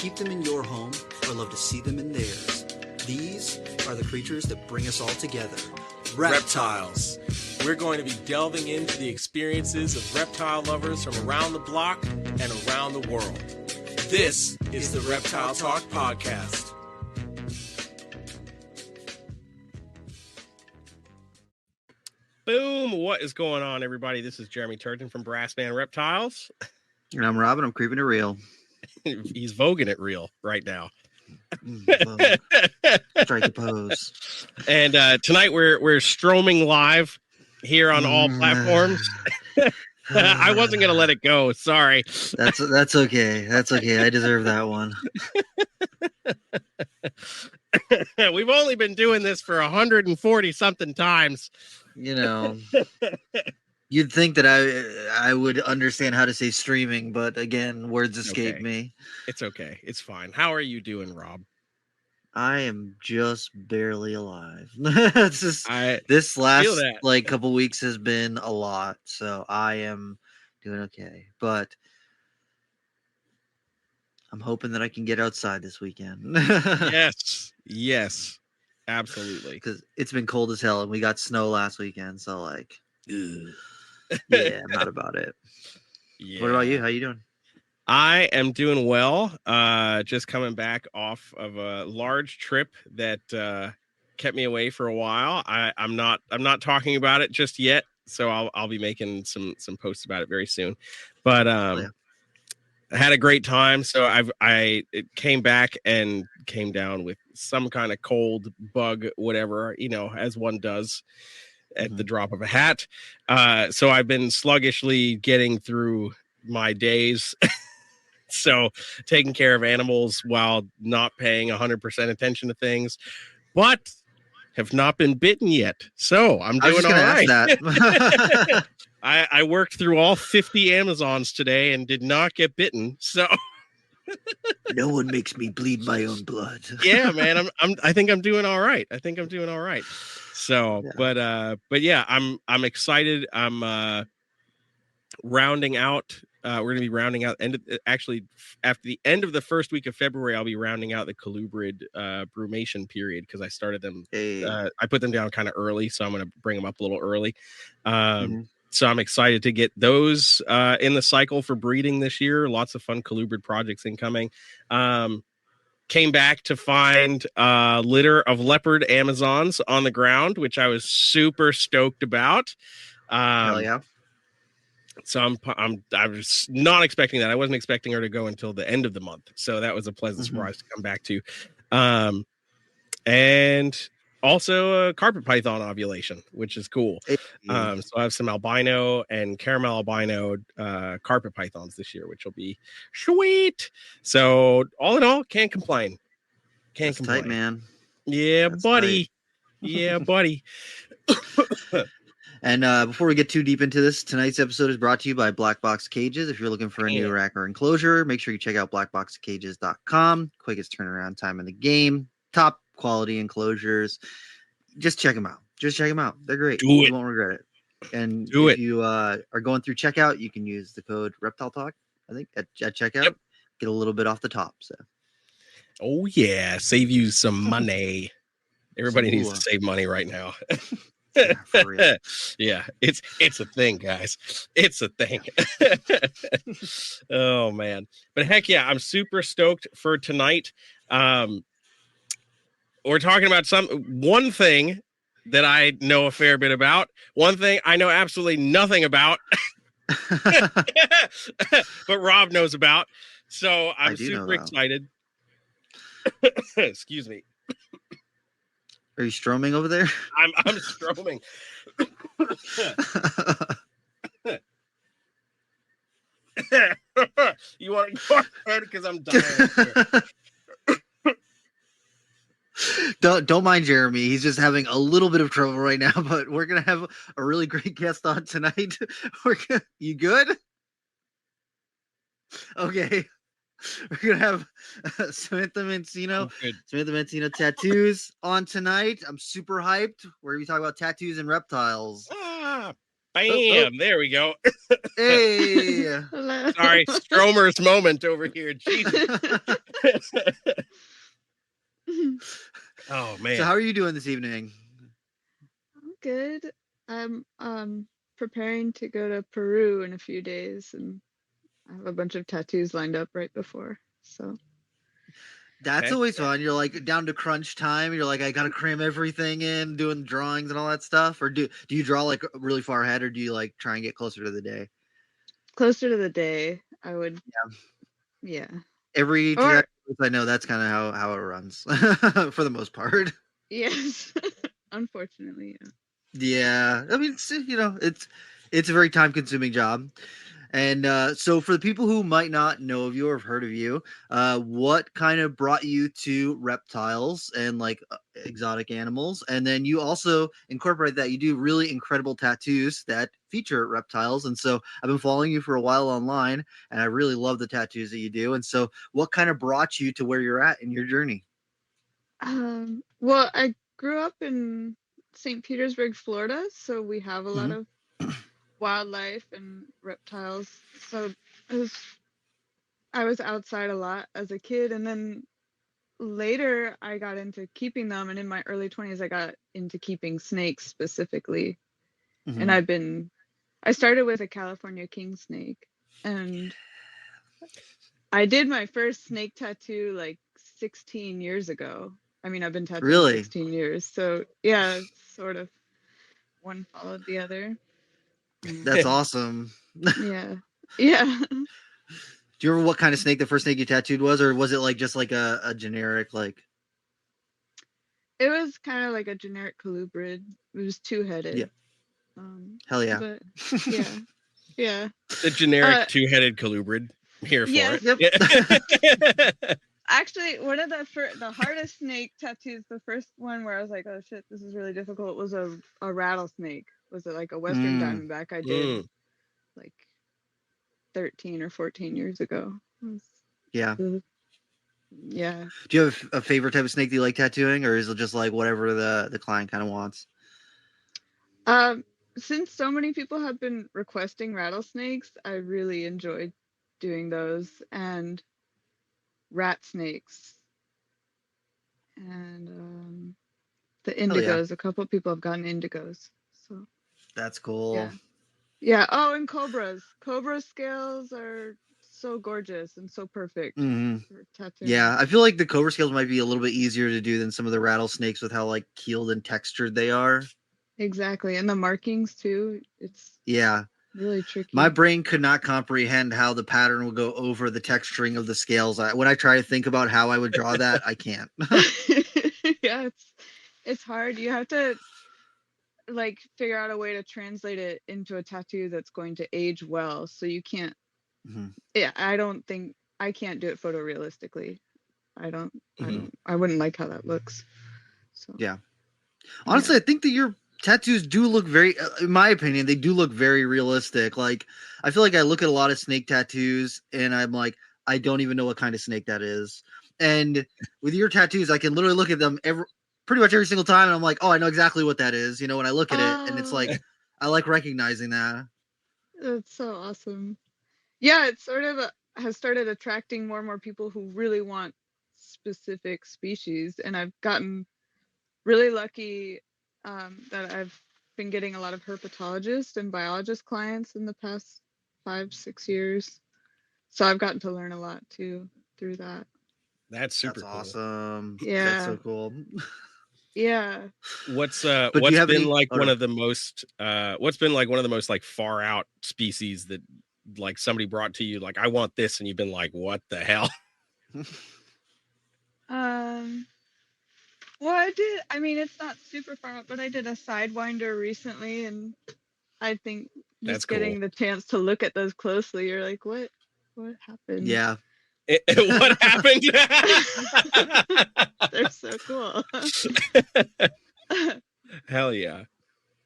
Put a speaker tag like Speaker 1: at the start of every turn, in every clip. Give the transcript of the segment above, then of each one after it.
Speaker 1: keep them in your home or love to see them in theirs. These are the creatures that bring us all together.
Speaker 2: Reptiles. We're going to be delving into the experiences of reptile lovers from around the block and around the world. This is the Reptile Talk Podcast.
Speaker 3: Boom! What is going on, everybody? This is Jeremy Turton from Brassman Reptiles.
Speaker 4: And I'm Robin. I'm creeping it real.
Speaker 3: He's voguing it real right now.
Speaker 4: Strike the pose.
Speaker 3: And tonight we're stroming live here on all platforms. I wasn't gonna let it go. Sorry.
Speaker 4: That's okay. That's okay. I deserve that one.
Speaker 3: We've only been doing this for 140 something times.
Speaker 4: You know, you'd think that I would understand how to say streaming, but again, words escape me.
Speaker 3: It's okay. It's fine. How are you doing, Rob?
Speaker 4: I am just barely alive. It's just this last couple weeks has been a lot, so I am doing okay. But I'm hoping that I can get outside this weekend.
Speaker 3: Yes, absolutely.
Speaker 4: Because it's been cold as hell, and we got snow last weekend. So yeah, I'm not about it. Yeah. What about you? How you doing?
Speaker 3: I am doing well. Just coming back off of a large trip that kept me away for a while. I'm not talking about it just yet, so I'll be making some posts about it very soon. But I had a great time. So I came back and came down with some kind of cold, bug, whatever, as one does at the drop of a hat. So I've been sluggishly getting through my days. So taking care of animals while not paying 100% attention to things, but have not been bitten yet. So I'm doing all right. That. I worked through all 50 Amazons today and did not get bitten. So
Speaker 4: no one makes me bleed my own blood.
Speaker 3: Yeah, man. I think I'm doing all right. So, yeah. But yeah, I'm excited. I'm rounding out. We're going to be rounding out after the end of the first week of February, I'll be rounding out the colubrid brumation period because I started them. I put them down kind of early, so I'm going to bring them up a little early. So I'm excited to get those in the cycle for breeding this year. Lots of fun colubrid projects incoming. Came back to find a litter of leopard Amazons on the ground, which I was super stoked about.
Speaker 4: Hell yeah.
Speaker 3: So I was not expecting that. I wasn't expecting her to go until the end of the month. So that was a pleasant surprise to come back to. And also a carpet python ovulation, which is cool. So I have some albino and caramel albino carpet pythons this year, which will be sweet. So all in all, can't complain. Can't complain.
Speaker 4: Tight, man.
Speaker 3: Yeah, that's buddy. Tight. Yeah, buddy.
Speaker 4: And before we get too deep into this, tonight's episode is brought to you by Black Box Cages. If you're looking for a new rack or enclosure, make sure you check out blackboxcages.com. Quickest turnaround time in the game. Top quality enclosures. Just check them out. They're great. You won't regret it. And if you are going through checkout, you can use the code Reptile Talk, I think, at checkout. Yep. Get a little bit off the top. So.
Speaker 3: Oh, yeah. Save you some money. Everybody needs to save money right now. Yeah, for real. Yeah, it's a thing, guys. It's a thing. Oh man. But heck yeah, I'm super stoked for tonight. We're talking about one thing that I know a fair bit about, one thing I know absolutely nothing about, but Rob knows about. So I'm super excited. Excuse me.
Speaker 4: Are you stroming over there?
Speaker 3: I'm stroming. You want to go ahead because I'm dying.
Speaker 4: Don't mind Jeremy. He's just having a little bit of trouble right now, but we're gonna have a really great guest on tonight. You good? Okay. We're gonna have Samantha Mancino tattoos on tonight. I'm super hyped. We're gonna be talking about tattoos and reptiles.
Speaker 3: Bam! There we go.
Speaker 4: Hey.
Speaker 5: Hello.
Speaker 3: Sorry, Stromer's moment over here. Jesus. Oh man.
Speaker 4: So how are you doing this evening?
Speaker 5: I'm good. I'm preparing to go to Peru in a few days, and I have a bunch of tattoos lined up right before. So
Speaker 4: That's
Speaker 3: Okay.
Speaker 4: always fun. You're like down to crunch time. You're like, I gotta cram everything in, doing drawings and all that stuff. Or do you draw like really far ahead, or do you like try and get closer to the day?
Speaker 5: closer to the day, I would. Yeah.
Speaker 4: Every
Speaker 5: Or
Speaker 4: tattoo I know, that's kind of how it runs for the most part.
Speaker 5: yes. Unfortunately, yeah.
Speaker 4: Yeah, I mean, it's a very time consuming job. And so, for the people who might not know of you or have heard of you, what kind of brought you to reptiles and like exotic animals? And then you also incorporate that you do really incredible tattoos that feature reptiles. And so, I've been following you for a while online, and I really love the tattoos that you do. And so, what kind of brought you to where you're at in your journey?
Speaker 5: Well, I grew up in St. Petersburg, Florida, so we have a lot
Speaker 4: Mhm.
Speaker 5: of wildlife and reptiles. So I was I was outside a lot as a kid, and then later I got into keeping them, and in my early 20s I got into keeping snakes specifically. And
Speaker 4: Mhm.
Speaker 5: I started with a California king snake, and I did my first snake tattoo like 16 years ago. I mean, I've been tattooing
Speaker 4: Really?
Speaker 5: 16 years. So, yeah, it's sort of one followed the other.
Speaker 4: That's awesome.
Speaker 5: Yeah. Yeah.
Speaker 4: Do you remember what kind of snake the first snake you tattooed was, or was it like just like a generic like?
Speaker 5: It was kind of like a generic colubrid. It was
Speaker 4: Yeah,
Speaker 5: two-headed.
Speaker 4: hell yeah.
Speaker 5: But yeah. Yeah.
Speaker 3: The generic
Speaker 5: Uh
Speaker 3: two-headed colubrid. Here for
Speaker 5: yes.
Speaker 3: it.
Speaker 4: Yep.
Speaker 3: Yeah.
Speaker 5: Actually, one of the hardest snake tattoos, the first one where I was like, oh shit, this is really difficult, was a rattlesnake. Was it like a Western
Speaker 4: Mm,
Speaker 5: diamondback I did
Speaker 3: Mm.
Speaker 5: like 13 or 14 years ago.
Speaker 4: yeah.
Speaker 5: Yeah.
Speaker 4: Do you have a favorite type of snake that you like tattooing, or is it just like whatever the client kind of wants?
Speaker 5: Um, since so many people have been requesting rattlesnakes, I really enjoyed doing those, and rat snakes and the
Speaker 4: Hell yeah,
Speaker 5: indigos. A couple of people have gotten indigos. So
Speaker 4: that's cool.
Speaker 5: yeah. Yeah. Oh, and cobras. Cobra scales are so gorgeous and so perfect
Speaker 4: Hmm.
Speaker 5: for tattooing.
Speaker 4: Yeah, I feel like the cobra scales might be a little bit easier to do than some of the rattlesnakes with how like keeled and textured they are.
Speaker 5: Exactly. And the markings too. It's
Speaker 4: Yeah,
Speaker 5: really
Speaker 4: my
Speaker 5: tricky.
Speaker 4: brain could not comprehend how the pattern would go over the texturing of the scales. When I try to think about how I would draw that, I can't.
Speaker 5: Yeah, it's hard. You have to like figure out a way to translate it into a tattoo that's going to age well. So you can't,
Speaker 4: Mhm.
Speaker 5: yeah, I don't think I can't do it photorealistically.
Speaker 3: Mhm.
Speaker 5: I wouldn't like how that looks. So
Speaker 4: Yeah.
Speaker 5: yeah.
Speaker 4: Honestly, I think that your tattoos do look very, in my opinion, they do look very realistic. Like, I feel like I look at a lot of snake tattoos and I'm like, I don't even know what kind of snake that is. And with your tattoos, I can literally look at them pretty much every single time. And I'm like, oh, I know exactly what that is, when I look at it. And it's
Speaker 5: Oh,
Speaker 4: like, I like recognizing that.
Speaker 5: that's so awesome. Yeah, it sort of has started attracting more and more people who really want specific species, and I've gotten really lucky that I've been getting a lot of herpetologist and biologist clients in the past 5, 6 years. So I've gotten to learn a lot too through that.
Speaker 3: That's
Speaker 4: That's
Speaker 3: super cool.
Speaker 4: awesome. That's
Speaker 5: Yeah.
Speaker 4: so cool.
Speaker 5: Yeah.
Speaker 4: But do you
Speaker 3: What's
Speaker 4: have
Speaker 3: been
Speaker 4: any?
Speaker 3: like
Speaker 4: Oh,
Speaker 3: one
Speaker 4: no.
Speaker 3: of the most what's been like one of the most like far out species that like somebody brought to you like I want this and you've been like what the hell?
Speaker 5: Um well, I mean it's not super far out, but I did a sidewinder recently, and I think
Speaker 3: That's
Speaker 5: just
Speaker 3: cool.
Speaker 5: getting the chance to look at those closely, you're like, what happened?
Speaker 4: Yeah.
Speaker 3: What happened?
Speaker 5: They're so cool.
Speaker 3: Hell yeah.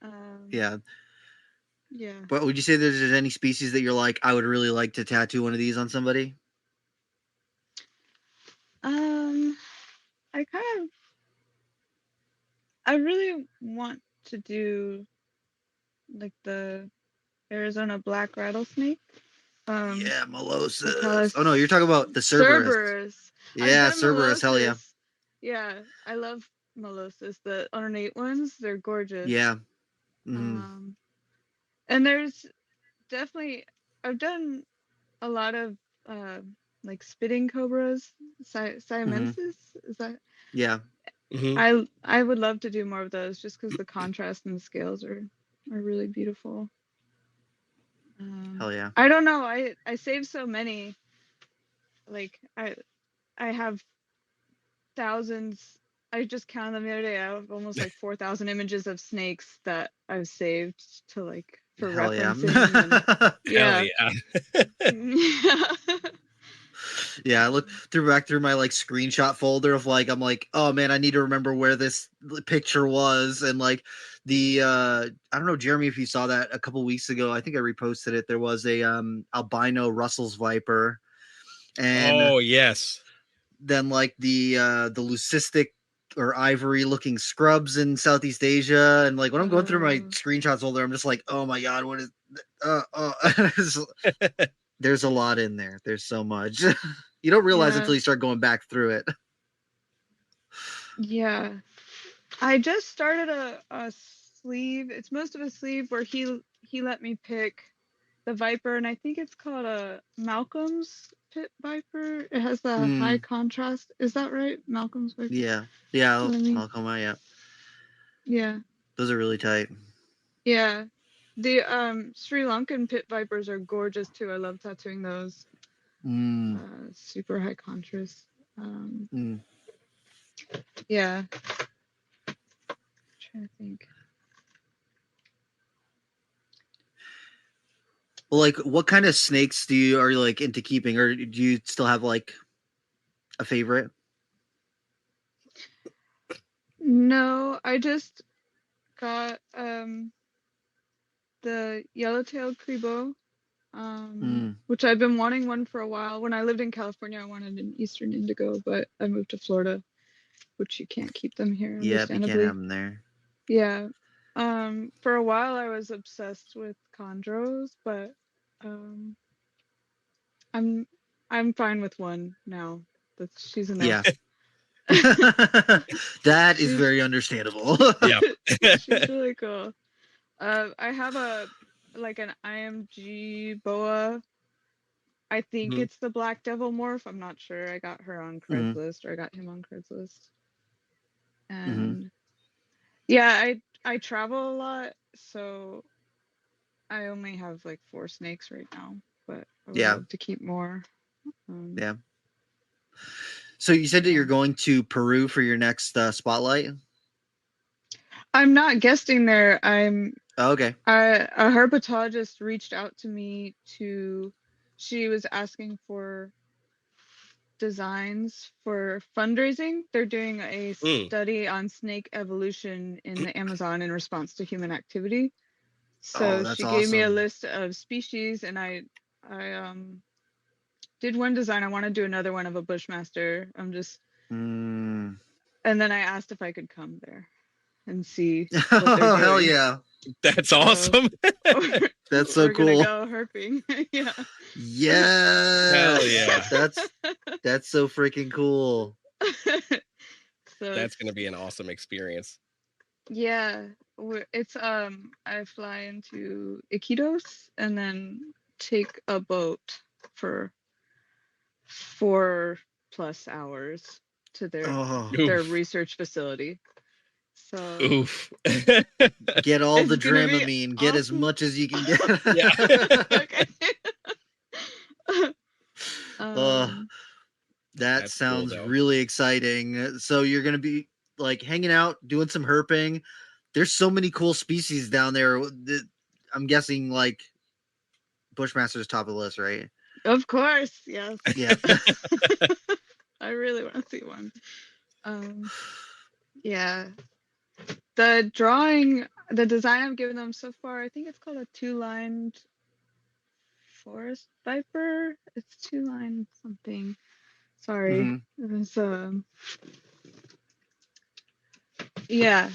Speaker 5: um,
Speaker 4: Yeah.
Speaker 5: yeah.
Speaker 4: But would you say there's any species that you're like, I would really like to tattoo one of these on somebody?
Speaker 5: Um, I kind of, I really want to do like the Arizona black rattlesnake.
Speaker 4: Yeah, Molossus.
Speaker 5: Reptiles.
Speaker 4: Oh no, you're talking about the Cerberus.
Speaker 5: Cerberus.
Speaker 4: Yeah,
Speaker 5: I've done
Speaker 4: Cerberus. Hell yeah.
Speaker 5: Molossus. Yeah, I love Molossus. The ornate ones, they're gorgeous.
Speaker 4: Yeah.
Speaker 5: And there's definitely, I've done a lot of like spitting cobras, siamensis. Is that?
Speaker 4: Yeah.
Speaker 5: I would love to do more of those just because the contrast and the scales are really beautiful.
Speaker 4: Hell yeah.
Speaker 5: I don't know. I saved so many. Like I have thousands. I just counted them the other day. I have almost like 4,000 images of snakes that I've saved to like for
Speaker 4: Hell yeah.
Speaker 5: referencing. Yeah.
Speaker 3: Hell yeah.
Speaker 4: Yeah, I look back through my like screenshot folder of like I'm like, oh man, I need to remember where this picture was, and like the I don't know, Jeremy, if you saw that a couple weeks ago, I think I reposted it. There was a albino Russell's viper, and
Speaker 3: oh yes,
Speaker 4: then like the leucistic or ivory looking scrubs in Southeast Asia, and like when I'm going through my screenshots folder, I'm just like, oh my god, what is there's a lot in there. There's so much. You don't realize until you start going back through it.
Speaker 5: Yeah. I just started a sleeve. It's most of a sleeve where he let me pick the viper, and I think it's called a Malcolm's pit viper. It has the high contrast. Is that right? Malcolm's viper?
Speaker 4: Yeah. Yeah, Malcolm, yeah.
Speaker 5: Yeah.
Speaker 4: Those are really tight.
Speaker 5: Yeah. The Sri Lankan pit vipers are gorgeous too. I love tattooing those. Super high contrast. Yeah. I'm trying to think.
Speaker 4: Well, like, what kind of snakes are you like into keeping, or do you still have like a favorite?
Speaker 5: No, I just got the yellow-tailed Kribo, which I've been wanting one for a while. When I lived in California, I wanted an Eastern Indigo, but I moved to Florida, which you can't keep them here.
Speaker 4: Yeah, you can't have them there.
Speaker 5: Yeah. For a while I was obsessed with chondros, but I'm fine with one now. She's enough.
Speaker 4: Yeah. That is very understandable.
Speaker 3: Yeah.
Speaker 5: She's really cool. I have an IMG boa. I think it's the Black Devil morph. I'm not sure. I got her on Craigslist, or I got him on Craigslist. And yeah, I travel a lot, so I only have like 4 snakes right now, but I would love to keep more.
Speaker 4: Yeah. So you said that you're going to Peru for your next spotlight?
Speaker 5: I'm not guesting there.
Speaker 4: okay.
Speaker 5: A herpetologist reached out to me she was asking for designs for fundraising. They're doing a study on snake evolution in the Amazon in response to human activity. So she gave me a list of species, and I did one design. I want to do another one of a bushmaster. And then I asked if I could come there and see what they're doing.
Speaker 4: Hell yeah.
Speaker 3: That's awesome.
Speaker 4: That's so cool.
Speaker 5: We're gonna go herping. Yeah.
Speaker 4: Yeah.
Speaker 3: Hell yeah.
Speaker 4: That's so freaking cool.
Speaker 5: So
Speaker 3: that's gonna be an awesome experience.
Speaker 5: Yeah. It's I fly into Iquitos and then take a boat for 4+ hours to their research facility. So
Speaker 3: oof.
Speaker 4: Get all the Dramamine. Get as much as you can get.
Speaker 5: Okay.
Speaker 4: That sounds cool, really exciting. So you're gonna be like hanging out, doing some herping. There's so many cool species down there. I'm guessing like Bushmaster's top of the list, right?
Speaker 5: Of course, yes.
Speaker 4: Yeah.
Speaker 5: I really want to see one. Yeah. The design I've given them so far, I think it's called a 2-lined forest viper. It's 2-line something. Sorry. It was yeah.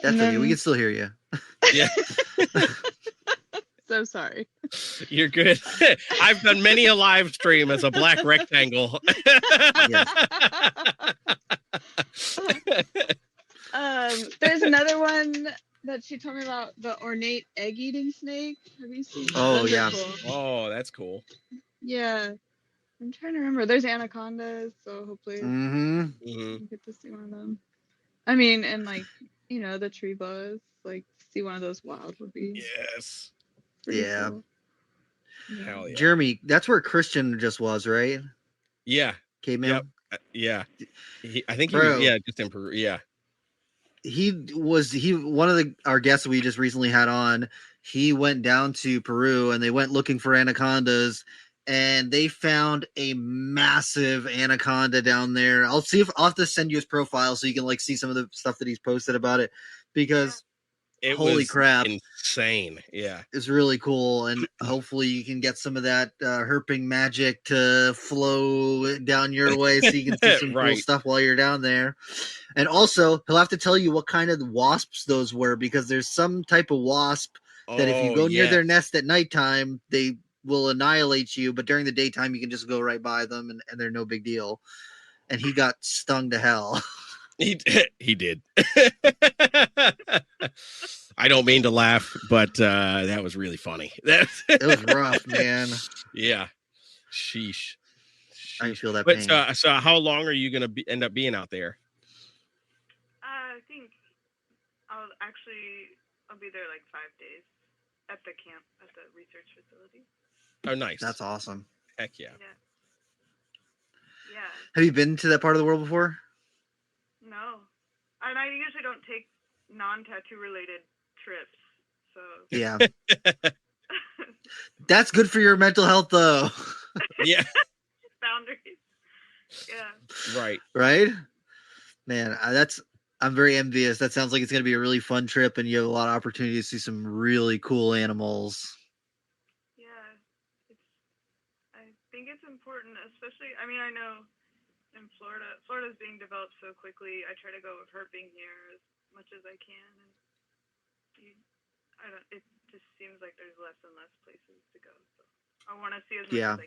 Speaker 4: That's okay. We can still hear you.
Speaker 3: Yeah.
Speaker 5: so sorry.
Speaker 3: You're good. I've done many a live stream as a black rectangle.
Speaker 5: There's another one that she told me about, the ornate egg-eating snake. Have you seen that?
Speaker 4: Oh,
Speaker 5: Those are
Speaker 4: yeah.
Speaker 5: cool.
Speaker 3: Oh, that's cool.
Speaker 5: Yeah. I'm trying to remember. There's anacondas, so hopefully
Speaker 4: Mm-hmm.
Speaker 3: Mhm.
Speaker 5: we get to see one of them. I mean, and like, the tree boas, like see one of those wild would be
Speaker 3: Yes.
Speaker 5: pretty
Speaker 4: Yeah.
Speaker 5: cool. Yeah.
Speaker 3: Hell yeah.
Speaker 4: Jeremy, that's where Christian just was, right?
Speaker 3: Yeah.
Speaker 4: Caveman.
Speaker 3: Yep. Yeah. I think he
Speaker 4: Bro.
Speaker 3: was, just in Peru. Yeah.
Speaker 4: He one of our guests we just recently had on. He went down to Peru and they went looking for anacondas, and they found a massive anaconda down there. I'll have to send you his profile so you can like see some of the stuff that he's posted about it, because
Speaker 3: It
Speaker 4: holy
Speaker 3: was
Speaker 4: crap,
Speaker 3: insane. Yeah.
Speaker 4: it's really cool, and hopefully you can get some of that herping magic to flow down your way so you can see some cool
Speaker 3: Right.
Speaker 4: stuff while you're down there. And also, he'll have to tell you what kind of wasps those were, because there's some type of wasp that if you
Speaker 3: Oh,
Speaker 4: go near their
Speaker 3: yes.
Speaker 4: nest at nighttime, they will annihilate you. But during the daytime, you can just go right by them and they're no big deal. And he got stung to hell.
Speaker 3: He did. I don't mean to laugh, but that was really funny.
Speaker 4: It was rough, man.
Speaker 3: Yeah. Sheesh.
Speaker 4: I feel that
Speaker 3: But
Speaker 4: pain.
Speaker 3: so how long are you going to end up being out there?
Speaker 6: I think I'll be there like 5 days at the camp, at the research facility.
Speaker 3: Oh, nice.
Speaker 4: That's awesome.
Speaker 3: Heck yeah.
Speaker 6: Yeah.
Speaker 4: Have you been to that part of the world before?
Speaker 6: No. And I usually don't take non-tattoo related trips. So
Speaker 4: Yeah. That's good for your mental health, though.
Speaker 3: Yeah.
Speaker 6: Boundaries. Yeah.
Speaker 3: Right.
Speaker 4: Right? Man, I'm very envious. That sounds like it's going to be a really fun trip, and you have a lot of opportunity to see some really cool animals.
Speaker 6: Yeah. I think it's important, especially, I mean, I know in Florida's being developed so quickly. I try to go with herping here as much as I can. And it just seems like there's less and less places to go. So I want to see as much as I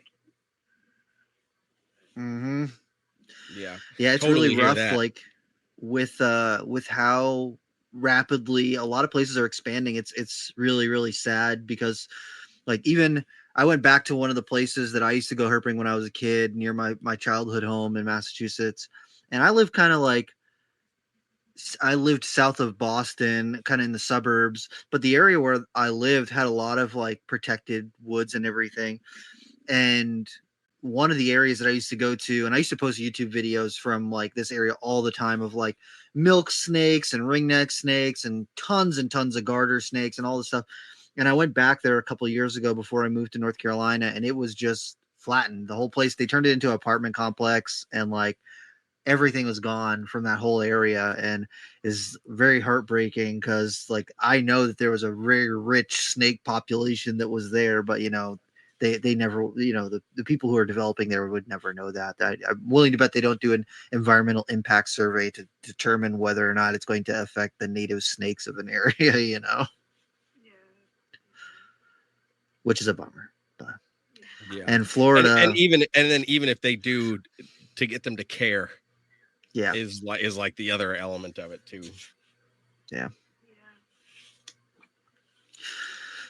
Speaker 6: can.
Speaker 4: Mm-hmm.
Speaker 3: Yeah.
Speaker 4: Yeah, it's
Speaker 3: Totally
Speaker 4: really
Speaker 3: hear
Speaker 4: rough.
Speaker 3: that.
Speaker 4: Like with how rapidly a lot of places are expanding. It's really, really sad, because like even I went back to one of the places that I used to go herping when I was a kid near my childhood home in Massachusetts. And I lived south of Boston, kind of in the suburbs, but the area where I lived had a lot of like protected woods and everything. And one of the areas that I used to go to, and I used to post YouTube videos from like this area all the time of like milk snakes and ringneck snakes and tons of garter snakes and all this stuff. And I went back there a couple of years ago before I moved to North Carolina, and it was just flattened. The whole place, they turned it into an apartment complex, and like everything was gone from that whole area, and is very heartbreaking, because like I know that there was a very rich snake population that was there, but they never, the people who are developing there would never know that. I'm willing to bet they don't do an environmental impact survey to determine whether or not it's going to affect the native snakes of an area,
Speaker 6: Yeah.
Speaker 4: which is a bummer. But
Speaker 3: Yeah.
Speaker 4: and Florida,
Speaker 3: and even if they do, to get them to care,
Speaker 4: yeah,
Speaker 3: is like the other element of it too.
Speaker 4: Yeah.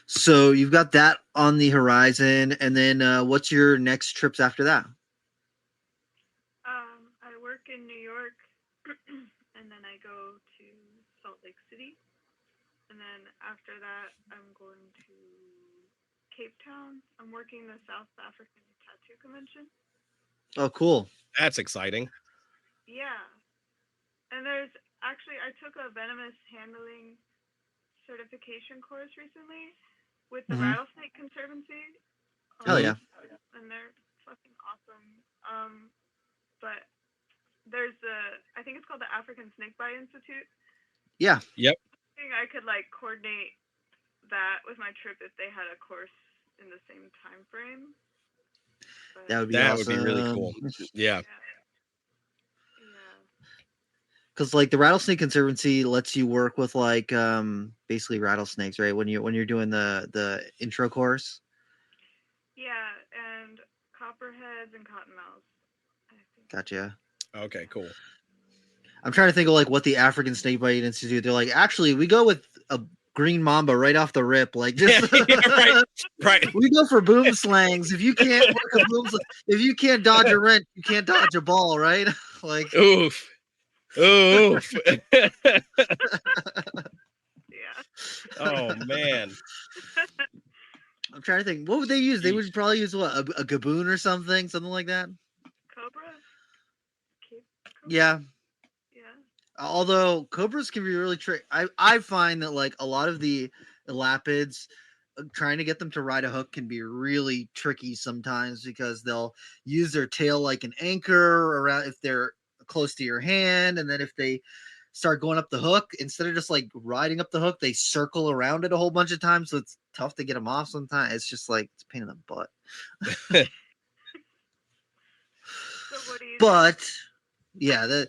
Speaker 4: So you've got that on the horizon, and then what's your next trips after that?
Speaker 6: I work in New York, and then I go to Salt Lake City, and then after that I'm going to Cape Town. I'm working the South African Tattoo Convention.
Speaker 4: Oh, cool.
Speaker 3: That's exciting.
Speaker 6: Yeah. And I took a venomous handling certification course recently with the Rattlesnake Conservancy.
Speaker 4: Hell yeah.
Speaker 6: And they're fucking awesome. But there's I think it's called the African Snakebite Institute.
Speaker 4: Yeah.
Speaker 3: Yep.
Speaker 6: I think I could like coordinate that with my trip if they had a course in the same time frame.
Speaker 4: That would be
Speaker 3: That
Speaker 4: awesome.
Speaker 3: would be really cool. Yeah.
Speaker 4: Because like the Rattlesnake Conservancy lets you work with like basically rattlesnakes, right? When you're doing the intro course.
Speaker 6: Yeah, and copperheads and cottonmouths. I think.
Speaker 4: Gotcha.
Speaker 3: Okay, cool.
Speaker 4: I'm trying to think of like what the African Snakebite Institute. They're like, actually, we go with a green mamba right off the rip. Like just
Speaker 3: right.
Speaker 4: We go for boom slangs. If you can't work a if you can't dodge a wrench, you can't dodge a ball, right? Like
Speaker 3: Oof. Oof.
Speaker 6: Yeah.
Speaker 3: Oh man.
Speaker 4: I'm trying to think. What would they use? They would probably use what a gaboon or something like that.
Speaker 6: Cobra? Cobra?
Speaker 4: Yeah.
Speaker 6: Yeah.
Speaker 4: Although cobras can be really tricky. I find that like a lot of the elapids, trying to get them to ride a hook can be really tricky sometimes because they'll use their tail like an anchor around if they're close to your hand, and then if they start going up the hook, instead of just like riding up the hook, they circle around it a whole bunch of times, so it's tough to get them off sometimes. It's just like it's a pain in the butt.
Speaker 6: So what do you
Speaker 4: But yeah,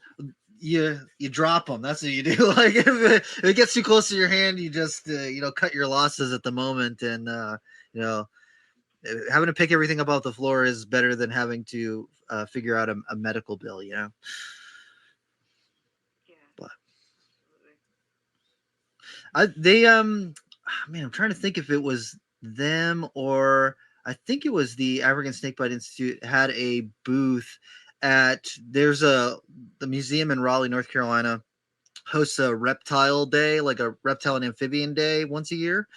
Speaker 4: you drop them. That's what you do. Like if it gets too close to your hand, you just cut your losses at the moment, and having to pick everything up off the floor is better than having to figure out a medical bill.
Speaker 6: Yeah.
Speaker 4: But
Speaker 6: Absolutely.
Speaker 4: I'm trying to think if it was them or I think it was the African Snakebite Institute had a booth at the museum in Raleigh, North Carolina hosts a reptile day, like a reptile and amphibian day once a year.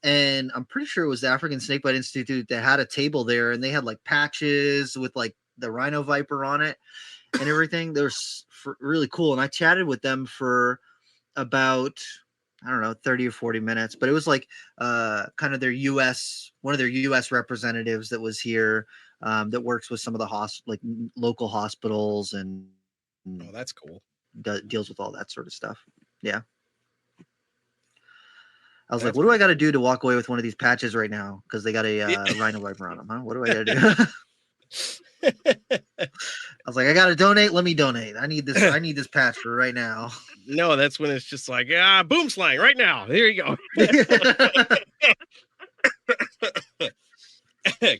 Speaker 4: And I'm pretty sure it was the African Snakebite Institute that had a table there, and they had like patches with like the rhino viper on it and everything. They were really cool. And I chatted with them for about, I don't know, 30 or 40 minutes, but it was like kind of one of their US representatives that was here that works with some of the local hospitals and
Speaker 3: oh, that's cool.
Speaker 4: Deals with all that sort of stuff. Yeah. I was
Speaker 3: That's
Speaker 4: like, what do I got to do to walk away with one of these patches right now? Because they got a rhino viper on them. Huh? What do I got to do? I was like, I got to donate. Let me donate. I need this. I need this patch for right now.
Speaker 3: No, that's when it's just like, boom slang right now. There you go.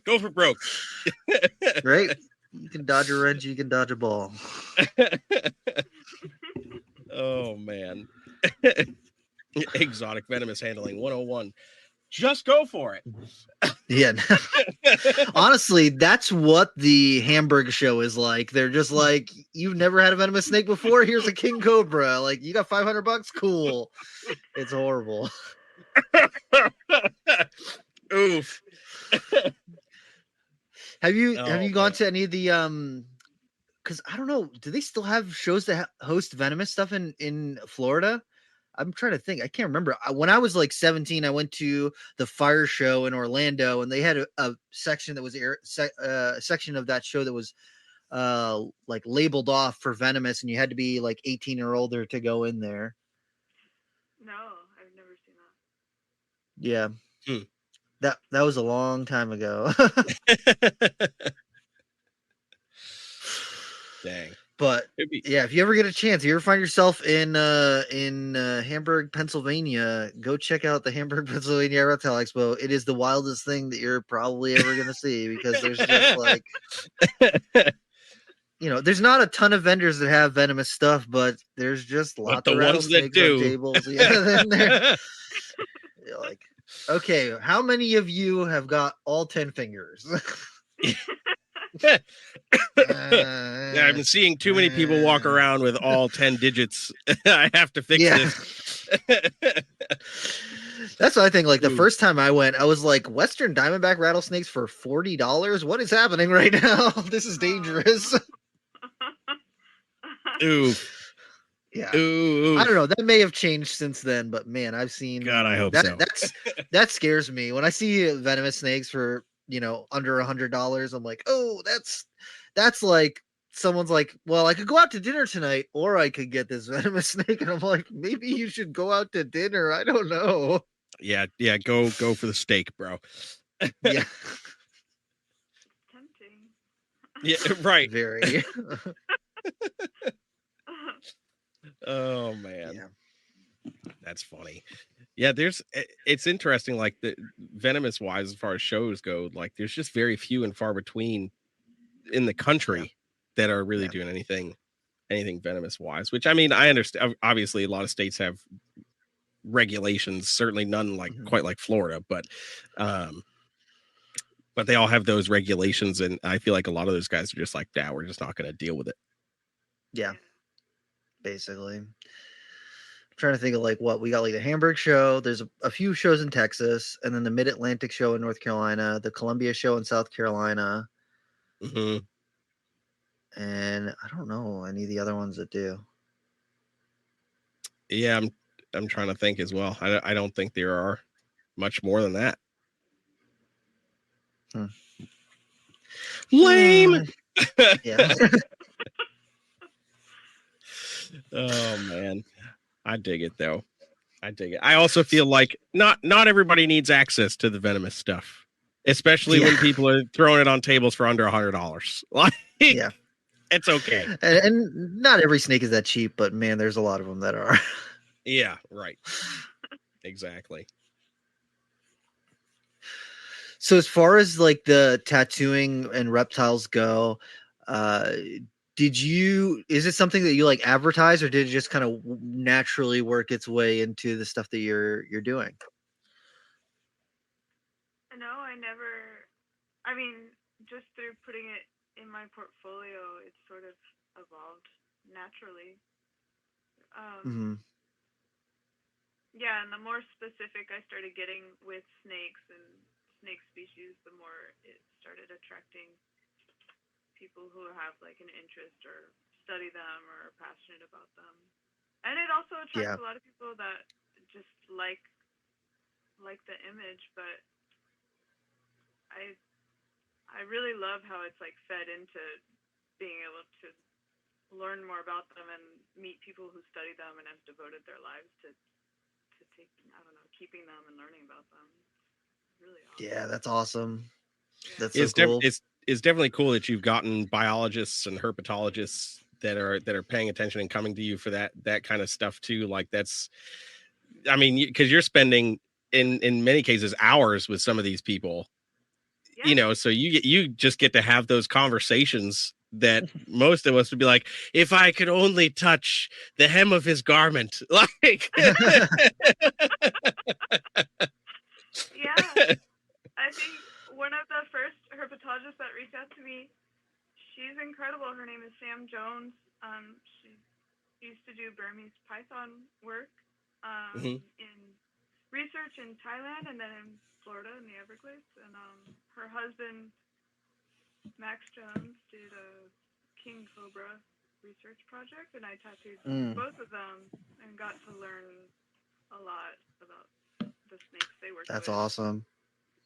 Speaker 3: Go for broke.
Speaker 4: Right? You can dodge a wrench. You can dodge a ball.
Speaker 3: Oh, man. Exotic venomous handling 101. Just go for it.
Speaker 4: Yeah. Honestly, that's what the Hamburg show is like. They're just like, you've never had a venomous snake before? Here's a king cobra. Like, you got $500? Cool. It's horrible.
Speaker 3: Oof.
Speaker 4: Have you gone to any of the because I don't know, do they still have shows that host venomous stuff in Florida? I'm trying to think. I can't remember. When I was like 17, I went to the fire show in Orlando, and they had a section that was a section of that show that was like labeled off for venomous, and you had to be like 18 or older to go in there.
Speaker 6: No, I've never seen that.
Speaker 4: Yeah. That was a long time ago.
Speaker 3: Dang.
Speaker 4: But yeah, if you ever get a chance, if you ever find yourself in Hamburg, Pennsylvania, go check out the Hamburg, Pennsylvania Reptile Expo. It is the wildest thing that you're probably ever going to see, because there's just like, there's not a ton of vendors that have venomous stuff, but there's just lots of rattlesnakes on tables. Yeah, you're like, okay, how many of you have got all 10 fingers?
Speaker 3: I've been seeing too many people walk around with all 10 digits. I have to fix this.
Speaker 4: That's what I think. Like the first time I went, I was like, Western Diamondback rattlesnakes for $40? What is happening right now? This is dangerous.
Speaker 3: Ooh.
Speaker 4: Yeah.
Speaker 3: Ooh.
Speaker 4: I don't know. That may have changed since then, but man, I've seen.
Speaker 3: God, I hope
Speaker 4: that,
Speaker 3: so.
Speaker 4: That scares me when I see venomous snakes for under $100. I'm like, oh, that's like someone's like, well, I could go out to dinner tonight, or I could get this venomous snake, and I'm like, maybe you should go out to dinner. I don't know.
Speaker 3: Yeah, go for the steak, bro.
Speaker 4: Yeah.
Speaker 6: Tempting.
Speaker 3: Yeah, right.
Speaker 4: Very.
Speaker 3: Oh man,
Speaker 4: Yeah.
Speaker 3: that's funny. Yeah, it's interesting. Like the venomous wise, as far as shows go, like there's just very few and far between in the country that are really
Speaker 4: Yeah.
Speaker 3: doing anything venomous wise. Which I mean, I understand. Obviously, a lot of states have regulations. Certainly, none like
Speaker 4: Mhm.
Speaker 3: quite like Florida, but they all have those regulations, and I feel like a lot of those guys are just like, "Nah, we're just not going to deal with it."
Speaker 4: Yeah, basically. I'm trying to think of like what we got, like the Hamburg show. There's a few shows in Texas, and then the Mid Atlantic show in North Carolina, the Columbia show in South Carolina,
Speaker 3: Hmm.
Speaker 4: and I don't know any of the other ones that do.
Speaker 3: Yeah, I'm trying to think as well. I don't think there are much more than that.
Speaker 4: Hmm.
Speaker 3: Lame.
Speaker 4: Yeah.
Speaker 3: Oh man, I dig it though. I dig it. I also feel like not everybody needs access to the venomous stuff, especially
Speaker 4: Yeah.
Speaker 3: when people are throwing it on tables for under $100. Like,
Speaker 4: Yeah.
Speaker 3: it's okay.
Speaker 4: And not every snake is that cheap, but man, there's a lot of them that are.
Speaker 3: Yeah, right. Exactly.
Speaker 4: So as far as like the tattooing and reptiles go, uh is it something that you like advertise, or did it just kind of naturally work its way into the stuff that you're doing?
Speaker 6: No, I never. I mean, just through putting it in my portfolio, it sort of evolved naturally. Um,
Speaker 4: Hmm.
Speaker 6: yeah, and the more specific I started getting with snakes and snake species, the more it started attracting people who have like an interest or study them or are passionate about them. And it also attracts
Speaker 4: Yeah.
Speaker 6: a lot of people that just like the image, but I I really love how it's like fed into being able to learn more about them and meet people who study them and have devoted their lives to take, I don't know, keeping them and learning about them. It's really
Speaker 4: Yeah,
Speaker 6: awesome.
Speaker 4: that's awesome.
Speaker 6: Yeah.
Speaker 4: That's so cool.
Speaker 3: It's definitely cool that you've gotten biologists and herpetologists that are paying attention and coming to you for that kind of stuff too. Like that's, I mean, because you're spending in many cases hours with some of these people,
Speaker 6: Yeah.
Speaker 3: so you just get to have those conversations that most of us would be like, if I could only touch the hem of his garment, like.
Speaker 6: Yeah. I think one of the first herpetologists that reached out to me, she's incredible. Her name is Sam Jones. She used to do Burmese python work
Speaker 3: Mhm.
Speaker 6: in research in Thailand and then in Florida in the Everglades. And her husband, Max Jones, did a king cobra research project, and I tattooed
Speaker 4: Mm,
Speaker 6: both of them and got to learn a lot about the snakes they worked
Speaker 4: that's
Speaker 6: with.
Speaker 4: awesome.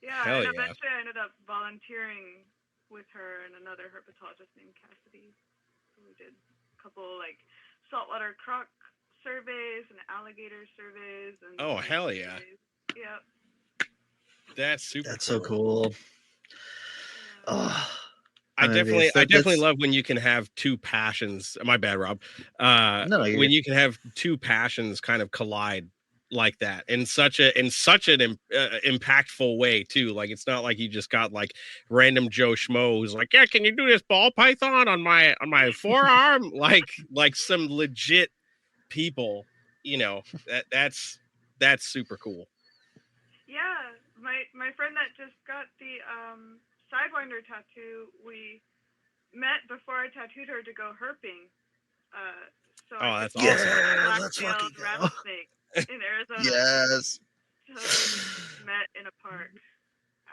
Speaker 6: Yeah,
Speaker 3: Hell
Speaker 6: and
Speaker 3: yeah.
Speaker 6: eventually I ended up volunteering with her and another herpetologist named Cassidy. So we did a couple like saltwater croc surveys and alligator surveys and
Speaker 3: Oh,
Speaker 6: snake
Speaker 3: hell yeah.
Speaker 6: surveys. Yep.
Speaker 3: That's super
Speaker 4: That's so
Speaker 3: cool.
Speaker 4: cool.
Speaker 6: Yeah.
Speaker 4: Oh,
Speaker 3: I
Speaker 4: I'm envious.
Speaker 3: definitely
Speaker 4: That's
Speaker 3: love when you can have two passions. My bad, Rob.
Speaker 4: no, you're
Speaker 3: When
Speaker 4: good.
Speaker 3: you can have two passions kind of collide like that in such an impactful way too. Like it's not like you just got like random Joe Schmo who's like, yeah, can you do this ball python on my forearm? Like some legit people. That's super cool.
Speaker 6: Yeah. My friend that just got the sidewinder tattoo, we met before I tattooed her to go herping. Uh, so I
Speaker 3: Oh,
Speaker 6: could
Speaker 3: that's
Speaker 6: see
Speaker 3: awesome.
Speaker 6: her
Speaker 4: Yeah, let's fucking
Speaker 6: black-tailed
Speaker 4: go.
Speaker 6: rattlesnake in Arizona.
Speaker 4: Yes.
Speaker 6: So we just met in a park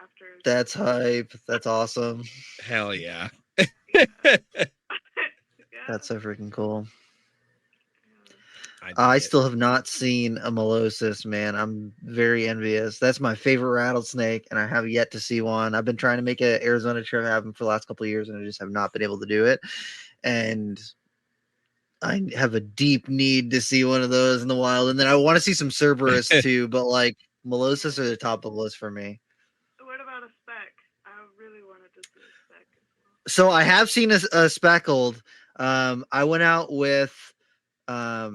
Speaker 6: after
Speaker 4: That's
Speaker 6: tattooing.
Speaker 4: hype. That's awesome.
Speaker 3: Hell yeah.
Speaker 6: Yeah. Yeah.
Speaker 4: That's so freaking cool.
Speaker 6: Yeah.
Speaker 3: I
Speaker 4: I
Speaker 3: dig it.
Speaker 4: still have not seen a Melosis, man. I'm very envious. That's my favorite rattlesnake, and I have yet to see one. I've been trying to make an Arizona trip happen for the last couple of years, and I just have not been able to do it. And I have a deep need to see one of those in the wild. And then I want to see some Cerberus too, but like Melosis are the
Speaker 6: Yeah.
Speaker 4: top of the list for me.
Speaker 6: What about a speck? I really wanted to see a speck as well.
Speaker 4: So I have seen a speckled. I went out with a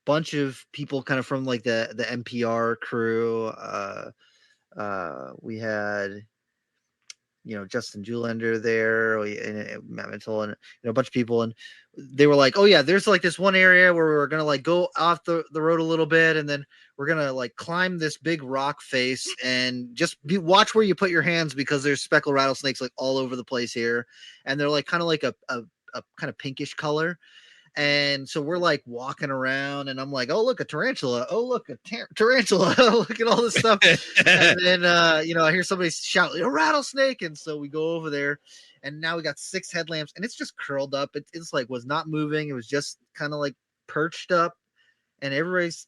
Speaker 4: bunch of people kind of from like the NPR crew. We had, Justin Julender there, and Matt Mitchell, and a bunch of people, and they were like, "Oh yeah, there's like this one area where we're gonna like go off the road a little bit, and then we're gonna like climb this big rock face, and just watch where you put your hands because there's speckled rattlesnakes like all over the place here, and they're like kind of like a kind of pinkish color." And so we're like walking around, and I'm like, "Oh, look, a tarantula. Oh, look, a tarantula. Look at all this stuff." And then, I hear somebody shout, "A rattlesnake." And so we go over there, and now we got 6 headlamps, and it's just curled up. It's like was not moving. It was just kind of like perched up, and everybody's,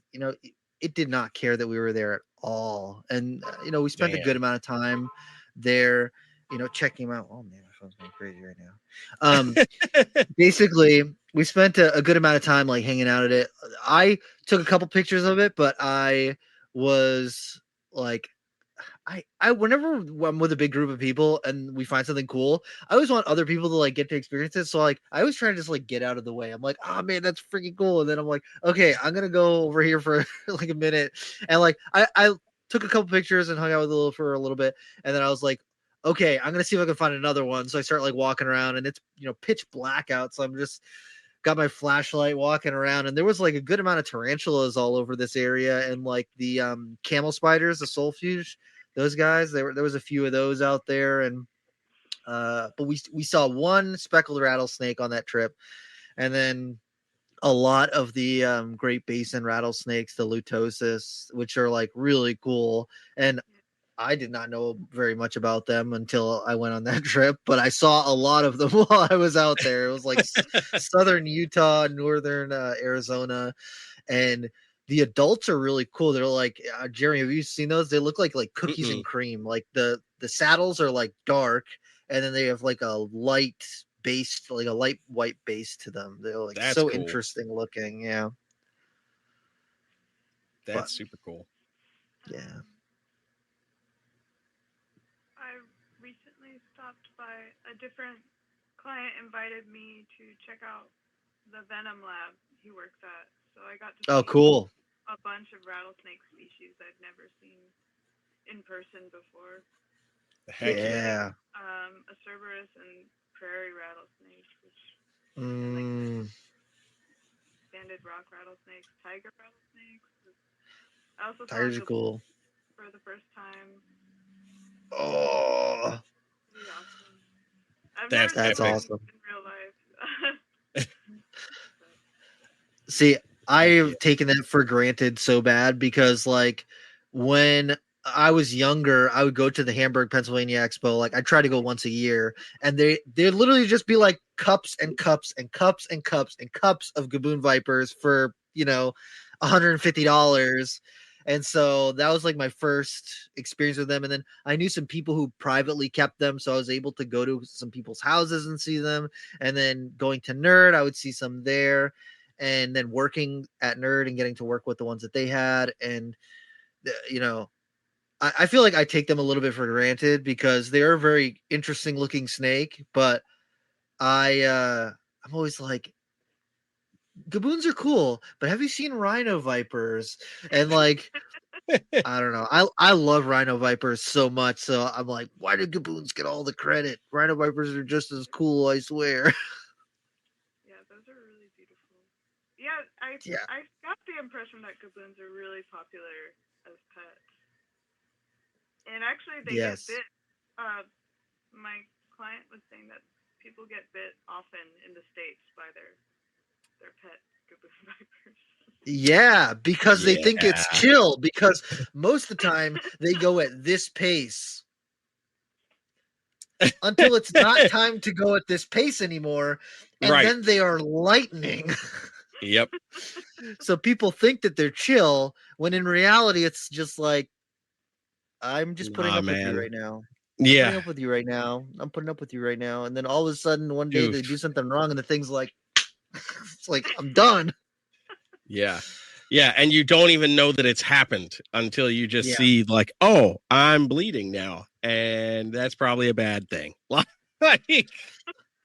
Speaker 4: it did not care that we were there at all. And, we spent a good amount of time there, checking them out. Oh man, my phone's going crazy right now. Basically, we spent a good amount of time like hanging out at it. I took a couple pictures of it, but I was like, I whenever I'm with a big group of people and we find something cool, I always want other people to like get to experience it. So like I was trying to just like get out of the way. I'm like, "Oh man, that's freaking cool." And then I'm like, "Okay, I'm gonna go over here for like a minute." And like I took a couple pictures and hung out with for a little bit, and then I was like, "Okay, I'm gonna see if I can find another one." So I start like walking around, and it's pitch black out, so I'm just got my flashlight walking around, and there was like a good amount of tarantulas all over this area, and like the camel spiders, the sulfuge, those guys, there was a few of those out there. And but we saw one speckled rattlesnake on that trip, and then a lot of the Great Basin rattlesnakes, the lutosis, which are like really cool. And I did not know very much about them until I went on that trip, but I saw a lot of them while I was out there. It was like southern Utah, northern Arizona, and the adults are really cool. They're like, Jeremy, have you seen those? They look like cookies and cream. Like the saddles are like dark, and then they have like a light white base to them. They're like
Speaker 3: That's
Speaker 4: so
Speaker 3: cool.
Speaker 4: interesting looking. Yeah,
Speaker 3: that's super cool.
Speaker 4: Yeah.
Speaker 6: I recently stopped by a different client invited me to check out the venom lab he works at. So I got to see
Speaker 4: Cool.
Speaker 6: a bunch of rattlesnake species I'd never seen in person before.
Speaker 3: Heck
Speaker 4: yeah.
Speaker 6: A Cerberus and prairie rattlesnake, which
Speaker 4: Mm.
Speaker 6: banded rock rattlesnakes, tiger rattlesnakes. I also
Speaker 4: Tigers
Speaker 6: saw
Speaker 4: are cool.
Speaker 6: for the first time.
Speaker 4: Oh,
Speaker 6: Pretty awesome. I've
Speaker 3: That's
Speaker 6: never seen
Speaker 4: awesome.
Speaker 6: one in real life.
Speaker 4: See, I've taken that for granted so bad because like when I was younger, I would go to the Hamburg, Pennsylvania Expo. Like I try to go once a year, and they literally just be like cups and cups and cups and cups and cups of Gaboon Vipers for $150. And so that was like my first experience with them. And then I knew some people who privately kept them, so I was able to go to some people's houses and see them. And then going to Nerd, I would see some there. And then working at Nerd and getting to work with the ones that they had. And I feel like I take them a little bit for granted because they are a very interesting looking snake, but I'm always like, Gaboons are cool, but have you seen rhino vipers? And like, I don't know. I love rhino vipers so much, so I'm like, why do Gaboons get all the credit? Rhino vipers are just as cool, I swear.
Speaker 6: Yeah, those are really beautiful. Yeah, I got the impression that Gaboons are really popular as pets. And actually, they get bit. My client was saying that people get bit often in the States by their pet Gaboon vipers.
Speaker 4: Yeah, because they think it's chill. Because most of the time they go at this pace until it's not time to go at this pace anymore, and then they are lightning.
Speaker 3: Yep.
Speaker 4: So people think that they're chill when in reality it's just like, I'm just putting up with you right now. I'm putting up with you right now. I'm putting up with you right now. And then all of a sudden one day they do something wrong and the thing's like, it's like, I'm done.
Speaker 3: Yeah. Yeah. And you don't even know that it's happened until you just see like, oh, I'm bleeding now. And that's probably a bad thing. Like,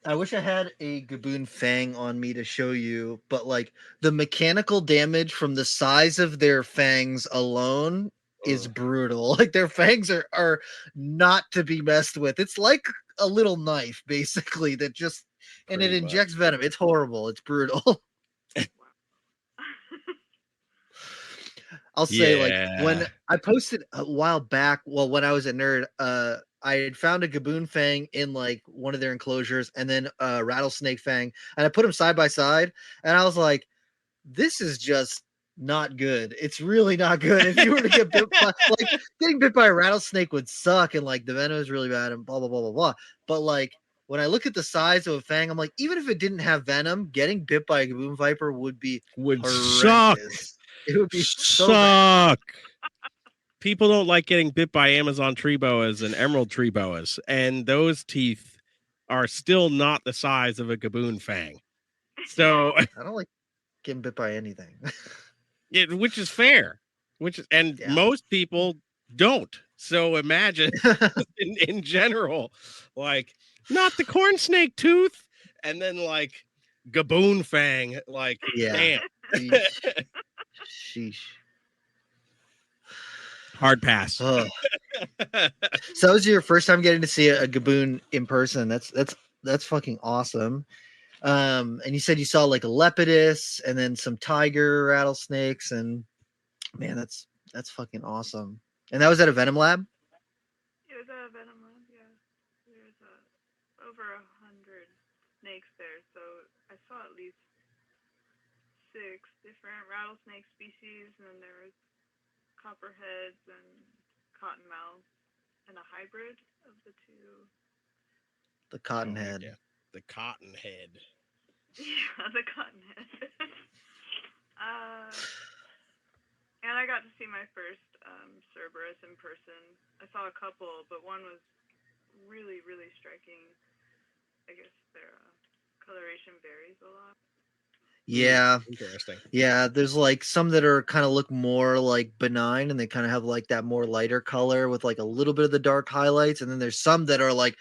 Speaker 4: I wish I had a Gaboon Fang on me to show you, but like the mechanical damage from the size of their fangs alone is brutal. Like their fangs are not to be messed with. It's like a little knife, basically, that just and it
Speaker 3: Pretty
Speaker 4: injects
Speaker 3: much.
Speaker 4: venom. It's horrible. It's brutal. I'll say like when
Speaker 3: Yeah.
Speaker 4: I posted a while back, well, when I was a nerd, I had found a Gaboon Fang in like one of their enclosures and then a rattlesnake fang, and I put them side by side, and I was like, this is just not good. It's really not good. If you were to get bit by like getting bit by a rattlesnake would suck, and like the venom is really bad and blah blah blah blah blah. But like when I look at the size of a fang, I'm like, even if it didn't have venom, getting bit by a Gaboon Viper would be
Speaker 3: Would suck.
Speaker 4: horrendous. It would be so bad.
Speaker 3: Suck. People don't like getting bit by Amazon tree boas and emerald tree boas, and those teeth are still not the size of a Gaboon fang. So,
Speaker 4: I don't like getting bit by anything.
Speaker 3: which is fair, and
Speaker 4: Yeah.
Speaker 3: most people don't. So imagine in general, like not the corn snake tooth, and then like Gaboon fang, like
Speaker 4: Yeah.
Speaker 3: damn,
Speaker 4: Sheesh.
Speaker 3: hard pass.
Speaker 4: Oh. So that was your first time getting to see a Gaboon in person. That's fucking awesome. And you said you saw like a lepidus and then some tiger rattlesnakes, and man, that's fucking awesome. And that was at a Venom Lab?
Speaker 6: It was a venom lab, yeah. There's over 100 snakes there, so I saw at least 6 different rattlesnake species, and then there was copperheads and cottonmouths, and a hybrid of the two.
Speaker 4: The cottonhead.
Speaker 3: Yeah. The cottonhead.
Speaker 6: Yeah, the cottonhead. And I got to see my first Cerberus in person. I saw a couple, but one was really, really striking. I guess their coloration varies a lot.
Speaker 4: Yeah.
Speaker 3: Interesting.
Speaker 4: Yeah, there's like some that are kind of look more like benign and they kind of have like that more lighter color with like a little bit of the dark highlights. And then there's some that are like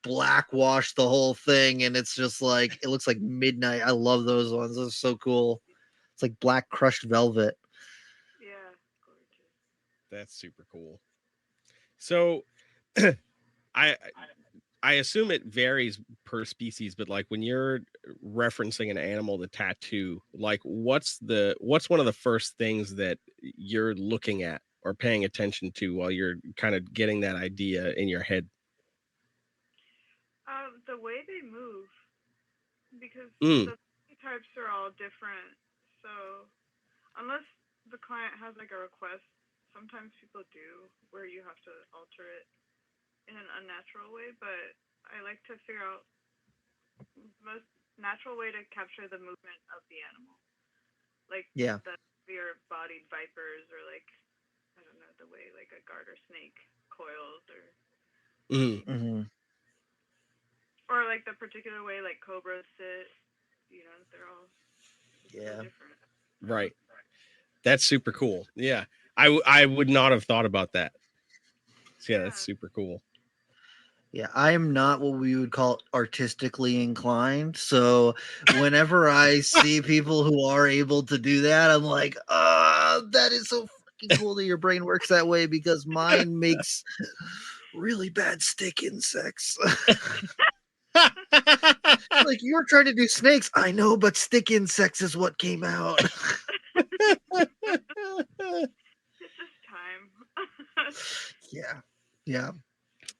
Speaker 4: black wash the whole thing and it's just like it looks like midnight. I love those ones. Those are so cool. It's like black crushed velvet.
Speaker 6: Yeah, gorgeous.
Speaker 3: That's super cool. So I assume it varies per species, but like when you're referencing an animal to tattoo, like what's one of the first things that you're looking at or paying attention to while you're kind of getting that idea in your head?
Speaker 6: The way they move, because
Speaker 3: Mm.
Speaker 6: the types are all different. So unless the client has like a request, sometimes people do where you have to alter it in an unnatural way. But I like to figure out the most natural way to capture the movement of the animal, like
Speaker 4: Yeah.
Speaker 6: the severe-bodied vipers, or like I don't know the way like a garter snake coils, or
Speaker 4: Mm-hmm.
Speaker 6: or like the particular way like cobras sit. You know, they're all so different.
Speaker 3: Right. That's super cool. Yeah. I would not have thought about that. So yeah, that's super cool.
Speaker 4: Yeah, I am not what we would call artistically inclined. So whenever I see people who are able to do that, I'm like, that is so fucking cool that your brain works that way because mine makes really bad stick insects. Like you're trying to do snakes. I know, but stick insects is what came out.
Speaker 6: It's just time.
Speaker 4: Yeah. Yeah.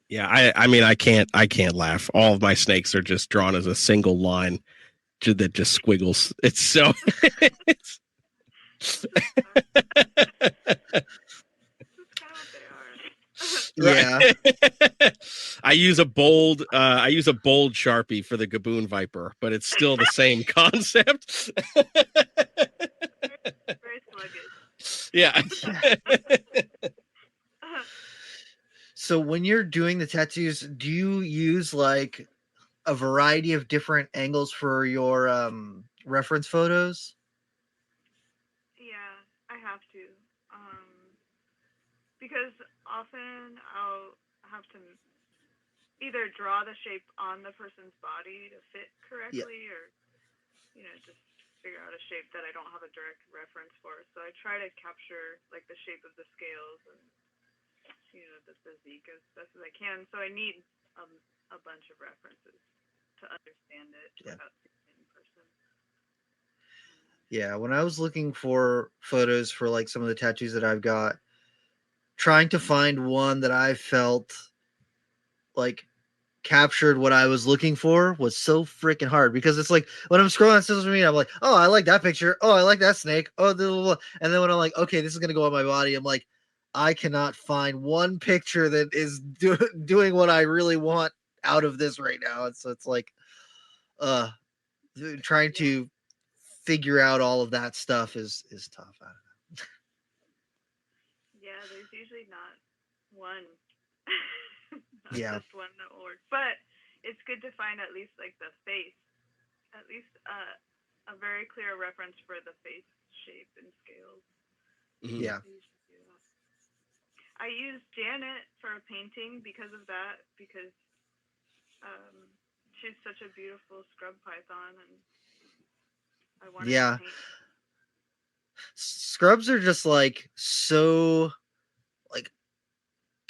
Speaker 3: Yeah, I mean I can't laugh. All of my snakes are just drawn as a single line that just squiggles. It's so it's,
Speaker 4: Yeah.
Speaker 3: I use a bold Sharpie for the Gaboon Viper, but it's still the same concept.
Speaker 6: Very sluggish.
Speaker 3: Yeah.
Speaker 4: So when you're doing the tattoos, do you use like a variety of different angles for your reference photos?
Speaker 6: Yeah, I have to. Because often I'll have to either draw the shape on the person's body to fit correctly, or just figure out a shape that I don't have a direct reference for. So I try to capture like the shape of the scales and the physique as best as I can. So I need a bunch of references to understand it without seeing it in person.
Speaker 4: Yeah, when I was looking for photos for like some of the tattoos that I've got, trying to find one that I felt like captured what I was looking for was so freaking hard, because it's like when I'm scrolling on social media, I'm like, oh, I like that picture. Oh, I like that snake. Oh, blah, blah, blah. And then when I'm like, okay, this is gonna go on my body, I'm like, I cannot find one picture that is doing what I really want out of this right now. And so it's like, trying to figure out all of that stuff is tough. I don't know.
Speaker 6: Yeah, there's usually not one.
Speaker 4: Yeah.
Speaker 6: Just one that will work. But it's good to find at least like the face, at least a very clear reference for the face shape and scales.
Speaker 3: Mm-hmm.
Speaker 4: Yeah.
Speaker 6: I used Janet for a painting because of that, because she's such a beautiful scrub python, and I wanted to paint.
Speaker 4: Scrubs are just like so like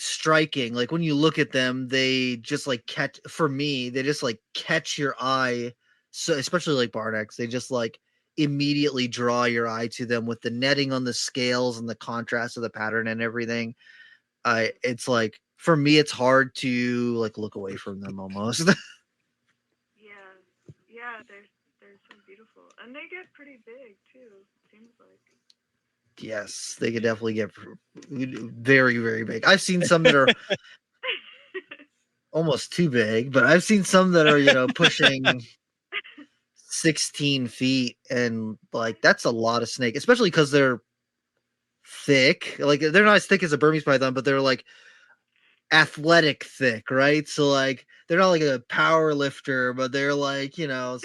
Speaker 4: striking. Like when you look at them, they just like catch, for me, they just like catch your eye. So especially like Barnecks, they just like immediately draw your eye to them with the netting on the scales and the contrast of the pattern and everything. It's like, for me, it's hard to like look away from them almost.
Speaker 6: Yeah, they're so beautiful, and they get pretty big too. Seems like.
Speaker 4: Yes, they could definitely get very, very big. I've seen some that are almost too big, but I've seen some that are, pushing 16 feet, and like that's a lot of snake, especially because they're thick. Like they're not as thick as a Burmese python, but they're like athletic thick, right? So like they're not like a power lifter, but they're like,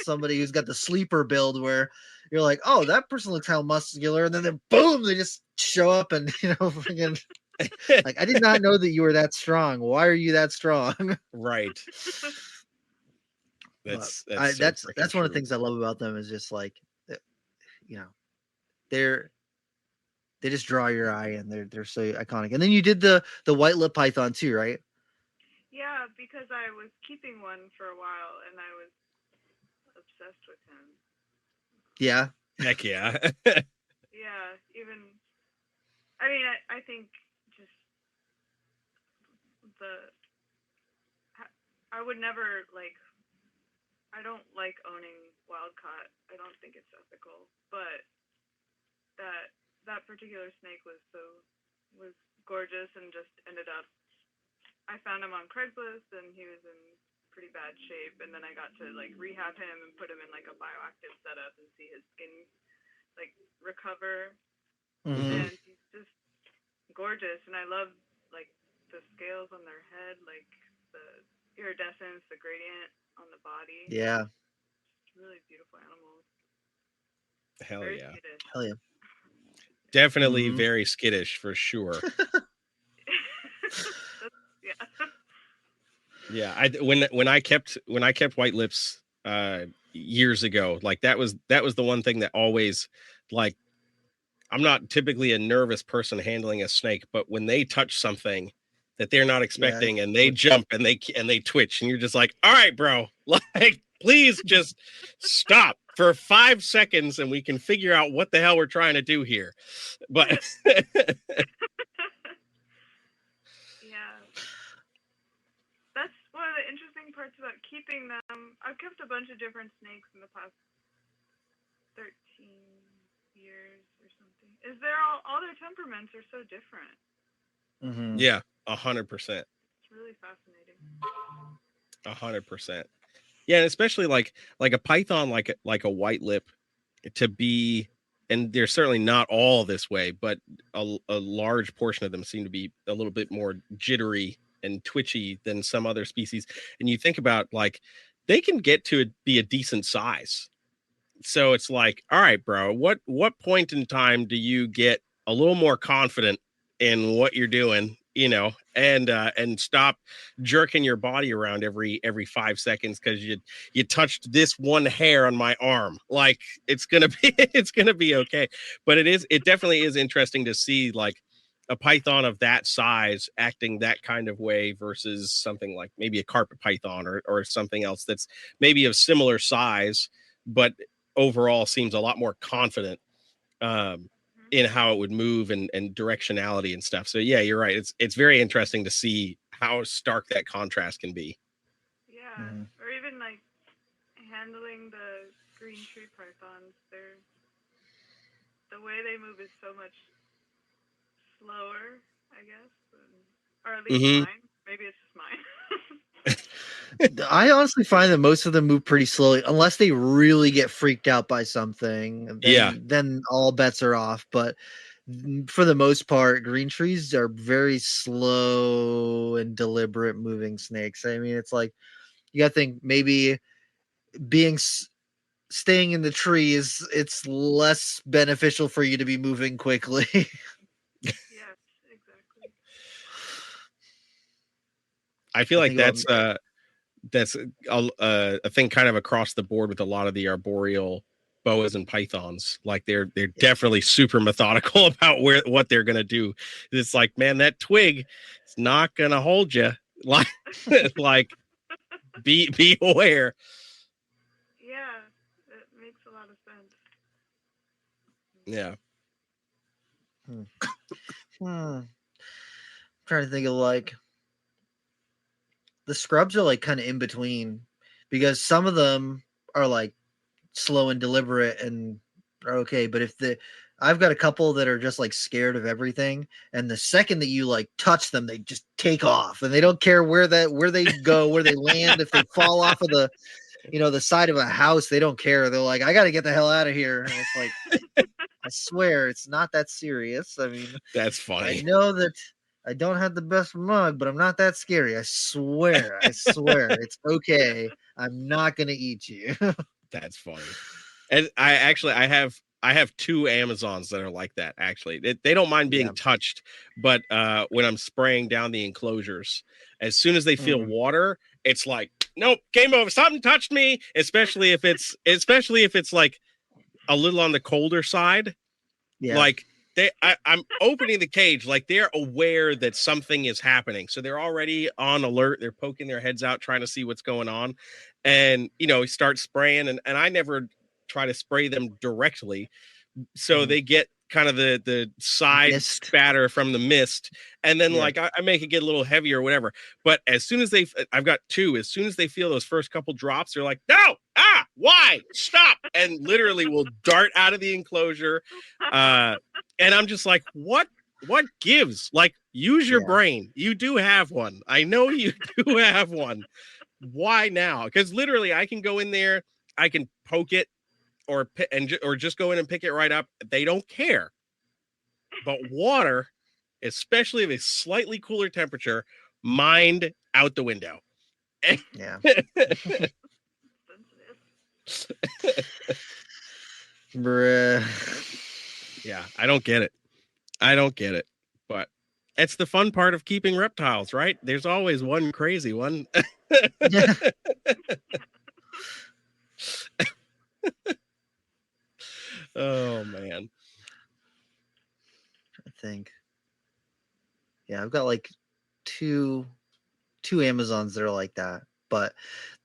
Speaker 4: somebody who's got the sleeper build where you're like, oh, that person looks how muscular, and then boom, they just show up and freaking like, I did not know that you were that strong. Why are you that strong?
Speaker 3: Right. That's
Speaker 4: that's one of the things I love about them, is just like, they just draw your eye, and they're so iconic. And then you did the white lip python too, right?
Speaker 6: Yeah, because I was keeping one for a while, and I was obsessed with him.
Speaker 3: Yeah. Heck yeah.
Speaker 6: Yeah, I mean, I think just I would never I don't like owning wild caught. I don't think it's ethical, but that particular snake was gorgeous, and just ended up, I found him on Craigslist, and he was in pretty bad shape, and then I got to rehab him and put him in a bioactive setup and see his skin recover.
Speaker 4: Mm-hmm.
Speaker 6: And he's just gorgeous, and I love the scales on their head, the iridescence, the gradient on the body.
Speaker 4: Yeah.
Speaker 6: Really beautiful animals.
Speaker 3: Hell
Speaker 6: very
Speaker 3: yeah.
Speaker 6: skittish.
Speaker 4: Hell yeah.
Speaker 3: Definitely very skittish for sure. Yeah. When I kept white lips years ago, that was the one thing that always, I'm not typically a nervous person handling a snake, but when they touch something that they're not expecting, and they jump and they twitch, and you're just like, all right, bro, please just stop for 5 seconds and we can figure out what the hell we're trying to do here. But
Speaker 6: yeah, that's one of the interesting parts about keeping them. I've kept a bunch of different snakes in the past 13 years or something. Is there all their temperaments are so different.
Speaker 4: Mm-hmm.
Speaker 3: Yeah, 100%.
Speaker 6: It's really fascinating.
Speaker 3: 100%. Yeah, and especially like a python, like a white lip, to be, and they're certainly not all this way, but a large portion of them seem to be a little bit more jittery and twitchy than some other species. And you think about they can get to be a decent size. So it's like, all right, bro, what point in time do you get a little more confident in what you're doing and stop jerking your body around every 5 seconds because you touched this one hair on my arm. Like it's gonna be it's gonna be okay. But it definitely is interesting to see like a python of that size acting that kind of way versus something like maybe a carpet python or something else that's maybe of similar size, but overall seems a lot more confident in how it would move and directionality and stuff. So yeah, you're right. It's very interesting to see how stark that contrast can be.
Speaker 6: Yeah, or even like handling the green tree pythons. The way they move is so much slower, I guess, or at least mine. Maybe it's just mine.
Speaker 4: I honestly find that most of them move pretty slowly, unless they really get freaked out by something. Then all bets are off. But for the most part, green trees are very slow and deliberate moving snakes. I mean, it's like you got to think maybe staying in the tree it's less beneficial for you to be moving quickly.
Speaker 6: Yes, exactly.
Speaker 3: I feel like that's a thing kind of across the board with a lot of the arboreal boas and pythons. Like they're definitely super methodical about what they're gonna do. It's like, man, that twig is not gonna hold you. Like be aware.
Speaker 6: Yeah, it makes a lot of sense.
Speaker 3: Yeah.
Speaker 4: I'm trying to think of like the scrubs are like kind of in between because some of them are like slow and deliberate and are okay. But I've got a couple that are just like scared of everything, and the second that you like touch them, they just take off, and they don't care where they go, where they land. If they fall off of the side of a house, they don't care. They're like, I got to get the hell out of here. And it's like, I swear, it's not that serious. I mean,
Speaker 3: that's funny.
Speaker 4: I know that I don't have the best mug, but I'm not that scary. I swear, it's okay. I'm not gonna eat you.
Speaker 3: That's funny. And I have two Amazons that are like that. Actually, they don't mind being touched, but when I'm spraying down the enclosures, as soon as they feel water, it's like, nope, game over. Something touched me. Especially if it's like a little on the colder side.
Speaker 4: Yeah.
Speaker 3: Like I'm opening the cage, like they're aware that something is happening, so they're already on alert. They're poking their heads out, trying to see what's going on, and start spraying. And I never try to spray them directly, so they get kind of the side spatter from the mist, and then like I make it get a little heavier or whatever. But as soon as I've got two, as soon as they feel those first couple drops, they're like, no, why, stop, and literally will dart out of the enclosure. And I'm just like, what gives? Like, use your brain. You do have one. I know you do have one. Why now? Because literally I can go in there, I can poke it, or just go in and pick it right up. They don't care. But water, especially if it's slightly cooler temperature, mind out the window.
Speaker 4: Yeah. Bruh.
Speaker 3: Yeah, I don't get it. But it's the fun part of keeping reptiles, right? There's always one crazy one. Oh man.
Speaker 4: I think. Yeah, I've got like two Amazons that are like that. But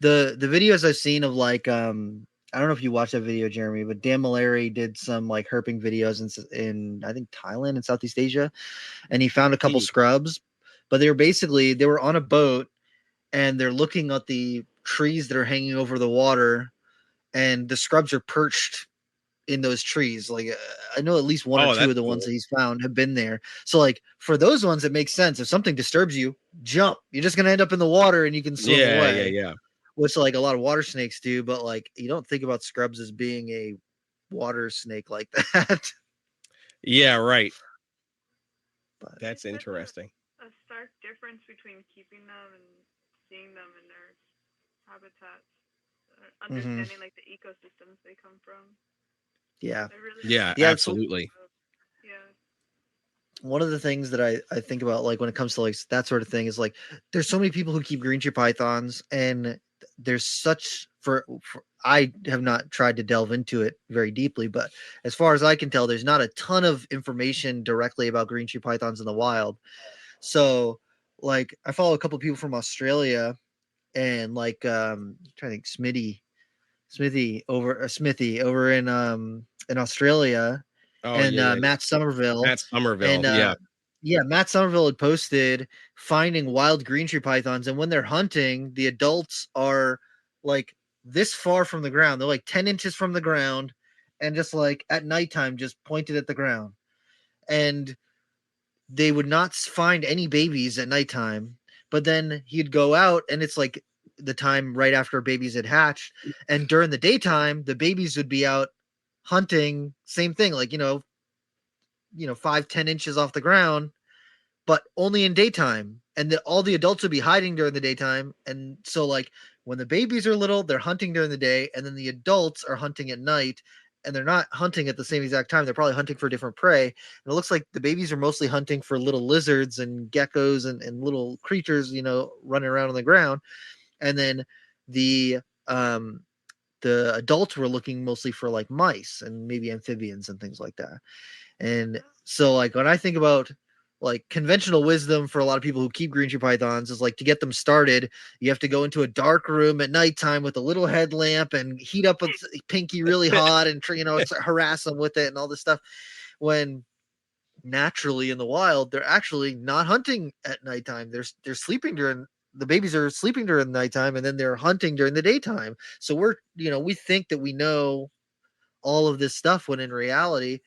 Speaker 4: the videos I've seen of like I don't know if you watched that video, Jeremy, but Dan Malari did some like herping videos in I think Thailand and Southeast Asia, and he found a couple scrubs, but they were on a boat and they're looking at the trees that are hanging over the water, and the scrubs are perched in those trees. Like I know at least one or two of the ones that he's found have been there. So like for those ones, it makes sense. If something disturbs you, jump. You're just gonna end up in the water and you can swim away.
Speaker 3: Yeah.
Speaker 4: Which like a lot of water snakes do, but like you don't think about scrubs as being a water snake like that.
Speaker 3: Yeah, right.
Speaker 4: But
Speaker 3: that's interesting.
Speaker 6: A stark difference between keeping them and seeing them in their habitats, understanding like the ecosystems they come from.
Speaker 4: Yeah.
Speaker 3: Really absolutely.
Speaker 6: Yeah.
Speaker 4: one of the things that I think about, like when it comes to like that sort of thing, is like there's so many people who keep green tree pythons, and there's such for I have not tried to delve into it very deeply, but as far as I can tell, there's not a ton of information directly about green tree pythons in the wild. So like I follow a couple of people from Australia, and like I'm trying to think, Smithy over in Australia,
Speaker 3: Oh
Speaker 4: and
Speaker 3: yeah,
Speaker 4: Matt Somerville,
Speaker 3: Matt Somerville.
Speaker 4: and
Speaker 3: Yeah.
Speaker 4: yeah, Matt Somerville had posted finding wild green tree pythons, and when they're hunting, the adults are like this far from the ground. They're like 10 inches from the ground, and just like at nighttime, just pointed at the ground. And they would not find any babies at nighttime, but then he'd go out, and it's like the time right after babies had hatched, and during the daytime the babies would be out hunting, same thing, like 5-10 inches off the ground, but only in daytime, and all the adults would be hiding during the daytime. And so like when the babies are little, they're hunting during the day, and then the adults are hunting at night, and they're not hunting at the same exact time. They're probably hunting for different prey, and it looks like the babies are mostly hunting for little lizards and geckos and little creatures, running around on the ground. And then the um the adults were looking mostly for like mice and maybe amphibians and things like that. And so like when I think about like conventional wisdom for a lot of people who keep green tree pythons is like, to get them started, you have to go into a dark room at nighttime with a little headlamp and heat up a pinky really hot, and harass them with it and all this stuff. When naturally in the wild, they're actually not hunting at nighttime. They're sleeping during the babies are sleeping during the nighttime, and then they're hunting during the daytime. So we think that we know all of this stuff, when in reality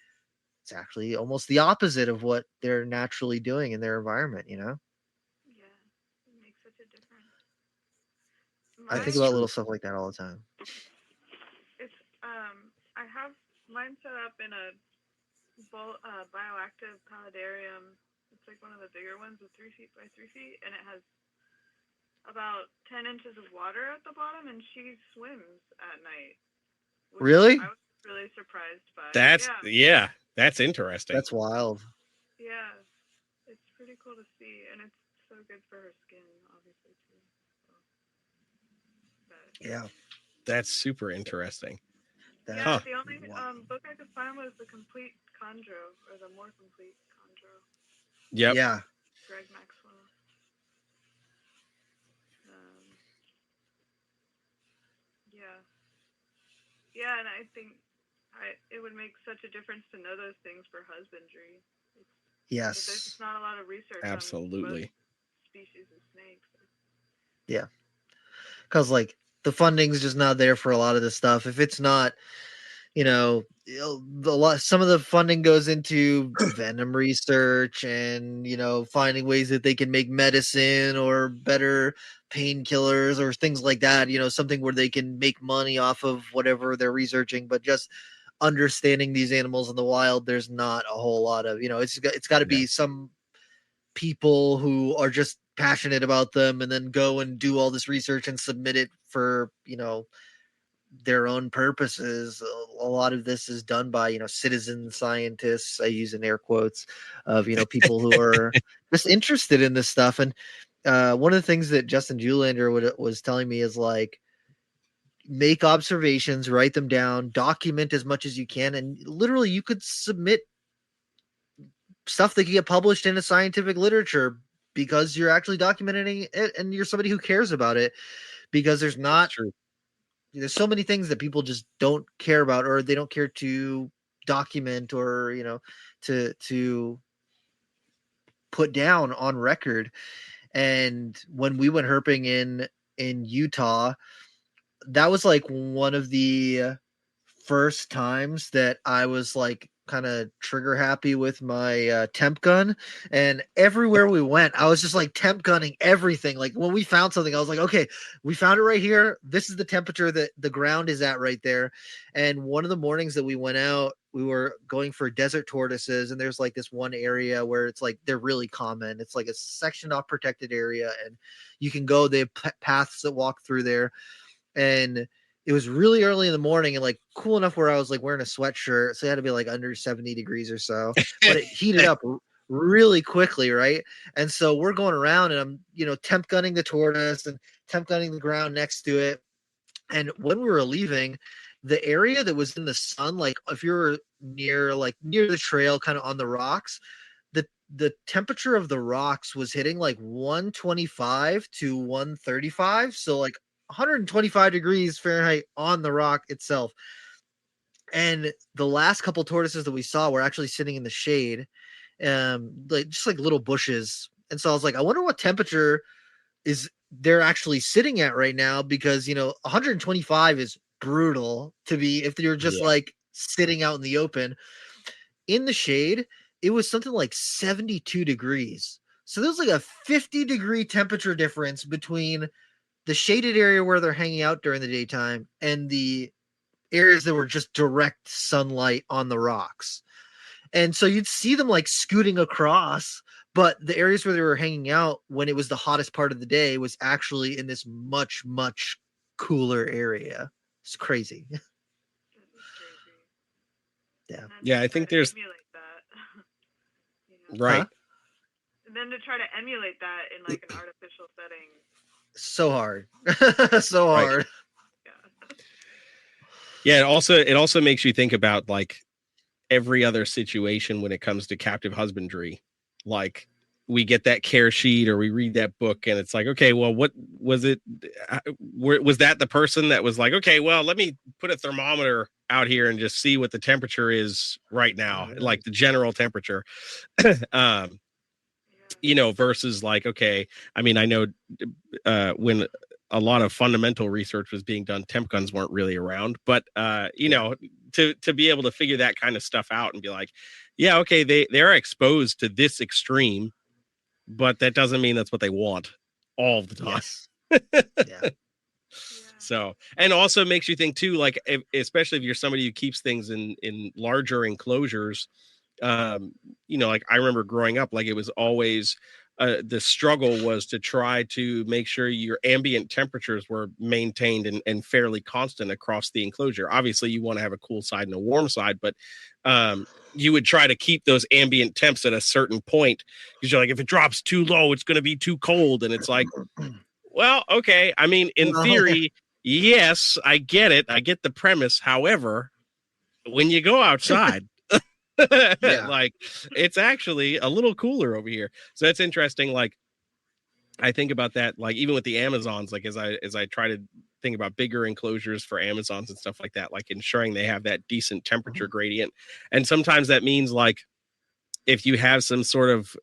Speaker 4: it's actually almost the opposite of what they're naturally doing in their environment.
Speaker 6: Yeah, it makes such a difference.
Speaker 4: I think
Speaker 3: That's
Speaker 6: Mine,
Speaker 4: about
Speaker 3: true.
Speaker 4: little stuff like that all the time.
Speaker 6: it's I have mine set up in a bioactive paludarium. It's like one of the bigger ones with 3 feet by 3 feet, and it has about 10 inches of water at the bottom, and she swims at night, which
Speaker 4: Really?
Speaker 6: I was really surprised by.
Speaker 3: That's interesting.
Speaker 4: That's wild.
Speaker 6: Yeah, it's pretty cool to see, and it's so good for her skin, obviously too. So, but
Speaker 4: Yeah.
Speaker 3: That's super interesting.
Speaker 6: yeah,
Speaker 3: Huh.
Speaker 6: the only book I could find was the Complete Chondro, or the More Complete Chondro,
Speaker 3: Yep.
Speaker 4: Yeah.
Speaker 6: Greg Maxwell. Um, yeah, yeah, and I think it would make such a difference to know those things for husbandry. But there's
Speaker 4: Yes.
Speaker 6: just not a lot of research on
Speaker 3: Absolutely.
Speaker 6: most species of snakes.
Speaker 4: Yeah. Because like the funding's just not there for a lot of this stuff. If it's not, some of the funding goes into venom research, and finding ways that they can make medicine or better painkillers or things like that. Something where they can make money off of whatever they're researching. But just understanding these animals in the wild, there's not a whole lot of. It's got to
Speaker 3: Yeah.
Speaker 4: be some people who are just passionate about them, and then go and do all this research and submit it for their own purposes. A lot of this is done by citizen scientists, I use in air quotes, of people who are just interested in this stuff. And one of the things that Justin Julander was telling me is like, make observations, write them down, document as much as you can, and literally you could submit stuff that can get published in a scientific literature because you're actually documenting it, and you're somebody who cares about it. Because
Speaker 3: That's true.
Speaker 4: there's so many things that people just don't care about, or they don't care to document, or to put down on record. And when we went herping in Utah, that was like one of the first times that I was like kind of trigger happy with my temp gun. And everywhere we went, I was just like temp gunning everything. Like when we found something, I was like, okay, we found it right here. This is the temperature that the ground is at right there. And one of the mornings that we went out, we were going for desert tortoises, and there's like this one area where it's like they're really common. It's like a section off protected area, and you can go, they have paths that walk through there. And it was really early in the morning, and like cool enough where I was like wearing a sweatshirt, so it had to be like under 70 degrees or so, but it heated up really quickly, right? And so we're going around and I'm, temp gunning the tortoise and temp gunning the ground next to it. And when we were leaving, the area that was in the sun, like if you're near the trail, kind of on the rocks, the temperature of the rocks was hitting like 125 to 135, so like 125 degrees Fahrenheit on the rock itself. And the last couple tortoises that we saw were actually sitting in the shade, like just like little bushes. And so I was like, I wonder what temperature is they're actually sitting at right now, because 125 is brutal to be if you're just like sitting out in the open. In the shade, it was something like 72 degrees. So there's like a 50-degree temperature difference between the shaded area where they're hanging out during the daytime and the areas that were just direct sunlight on the rocks. And so you'd see them like scooting across, but the areas where they were hanging out when it was the hottest part of the day was actually in this much, much cooler area. It's crazy.
Speaker 6: That is crazy.
Speaker 4: Yeah.
Speaker 6: And then
Speaker 3: Yeah,
Speaker 6: to
Speaker 3: I
Speaker 6: try
Speaker 3: think
Speaker 6: to
Speaker 3: there's
Speaker 6: emulate that.
Speaker 3: right.
Speaker 4: Huh?
Speaker 6: And then to try to emulate that in like an artificial setting.
Speaker 4: So hard. So
Speaker 3: Right.
Speaker 4: hard.
Speaker 6: Yeah.
Speaker 3: Yeah, it also makes you think about like every other situation when it comes to captive husbandry. Like we get that care sheet or we read that book and it's like, okay, well, what was it? Was that the person that was like, okay, well, let me put a thermometer out here and just see what the temperature is right now, like the general temperature. um, versus like, okay, I mean, I know when a lot of fundamental research was being done, temp guns weren't really around, but to be able to figure that kind of stuff out and be like, yeah, okay, they're exposed to this extreme, but that doesn't mean that's what they want all the time.
Speaker 4: Yes. Yeah.
Speaker 3: So, and also makes you think too, like, especially if you're somebody who keeps things in larger enclosures, like I remember growing up, like it was always, the struggle was to try to make sure your ambient temperatures were maintained and fairly constant across the enclosure. Obviously you want to have a cool side and a warm side, but, you would try to keep those ambient temps at a certain point because you're like, if it drops too low, it's going to be too cold. And it's like, well, okay. I mean, in theory, yes, I get it. I get the premise. However, when you go outside, like it's actually a little cooler over here. So that's interesting. Like I think about that, like even with the Amazons, like as I try to think about bigger enclosures for Amazons and stuff like that, like ensuring they have that decent temperature gradient. And sometimes that means like if you have some sort of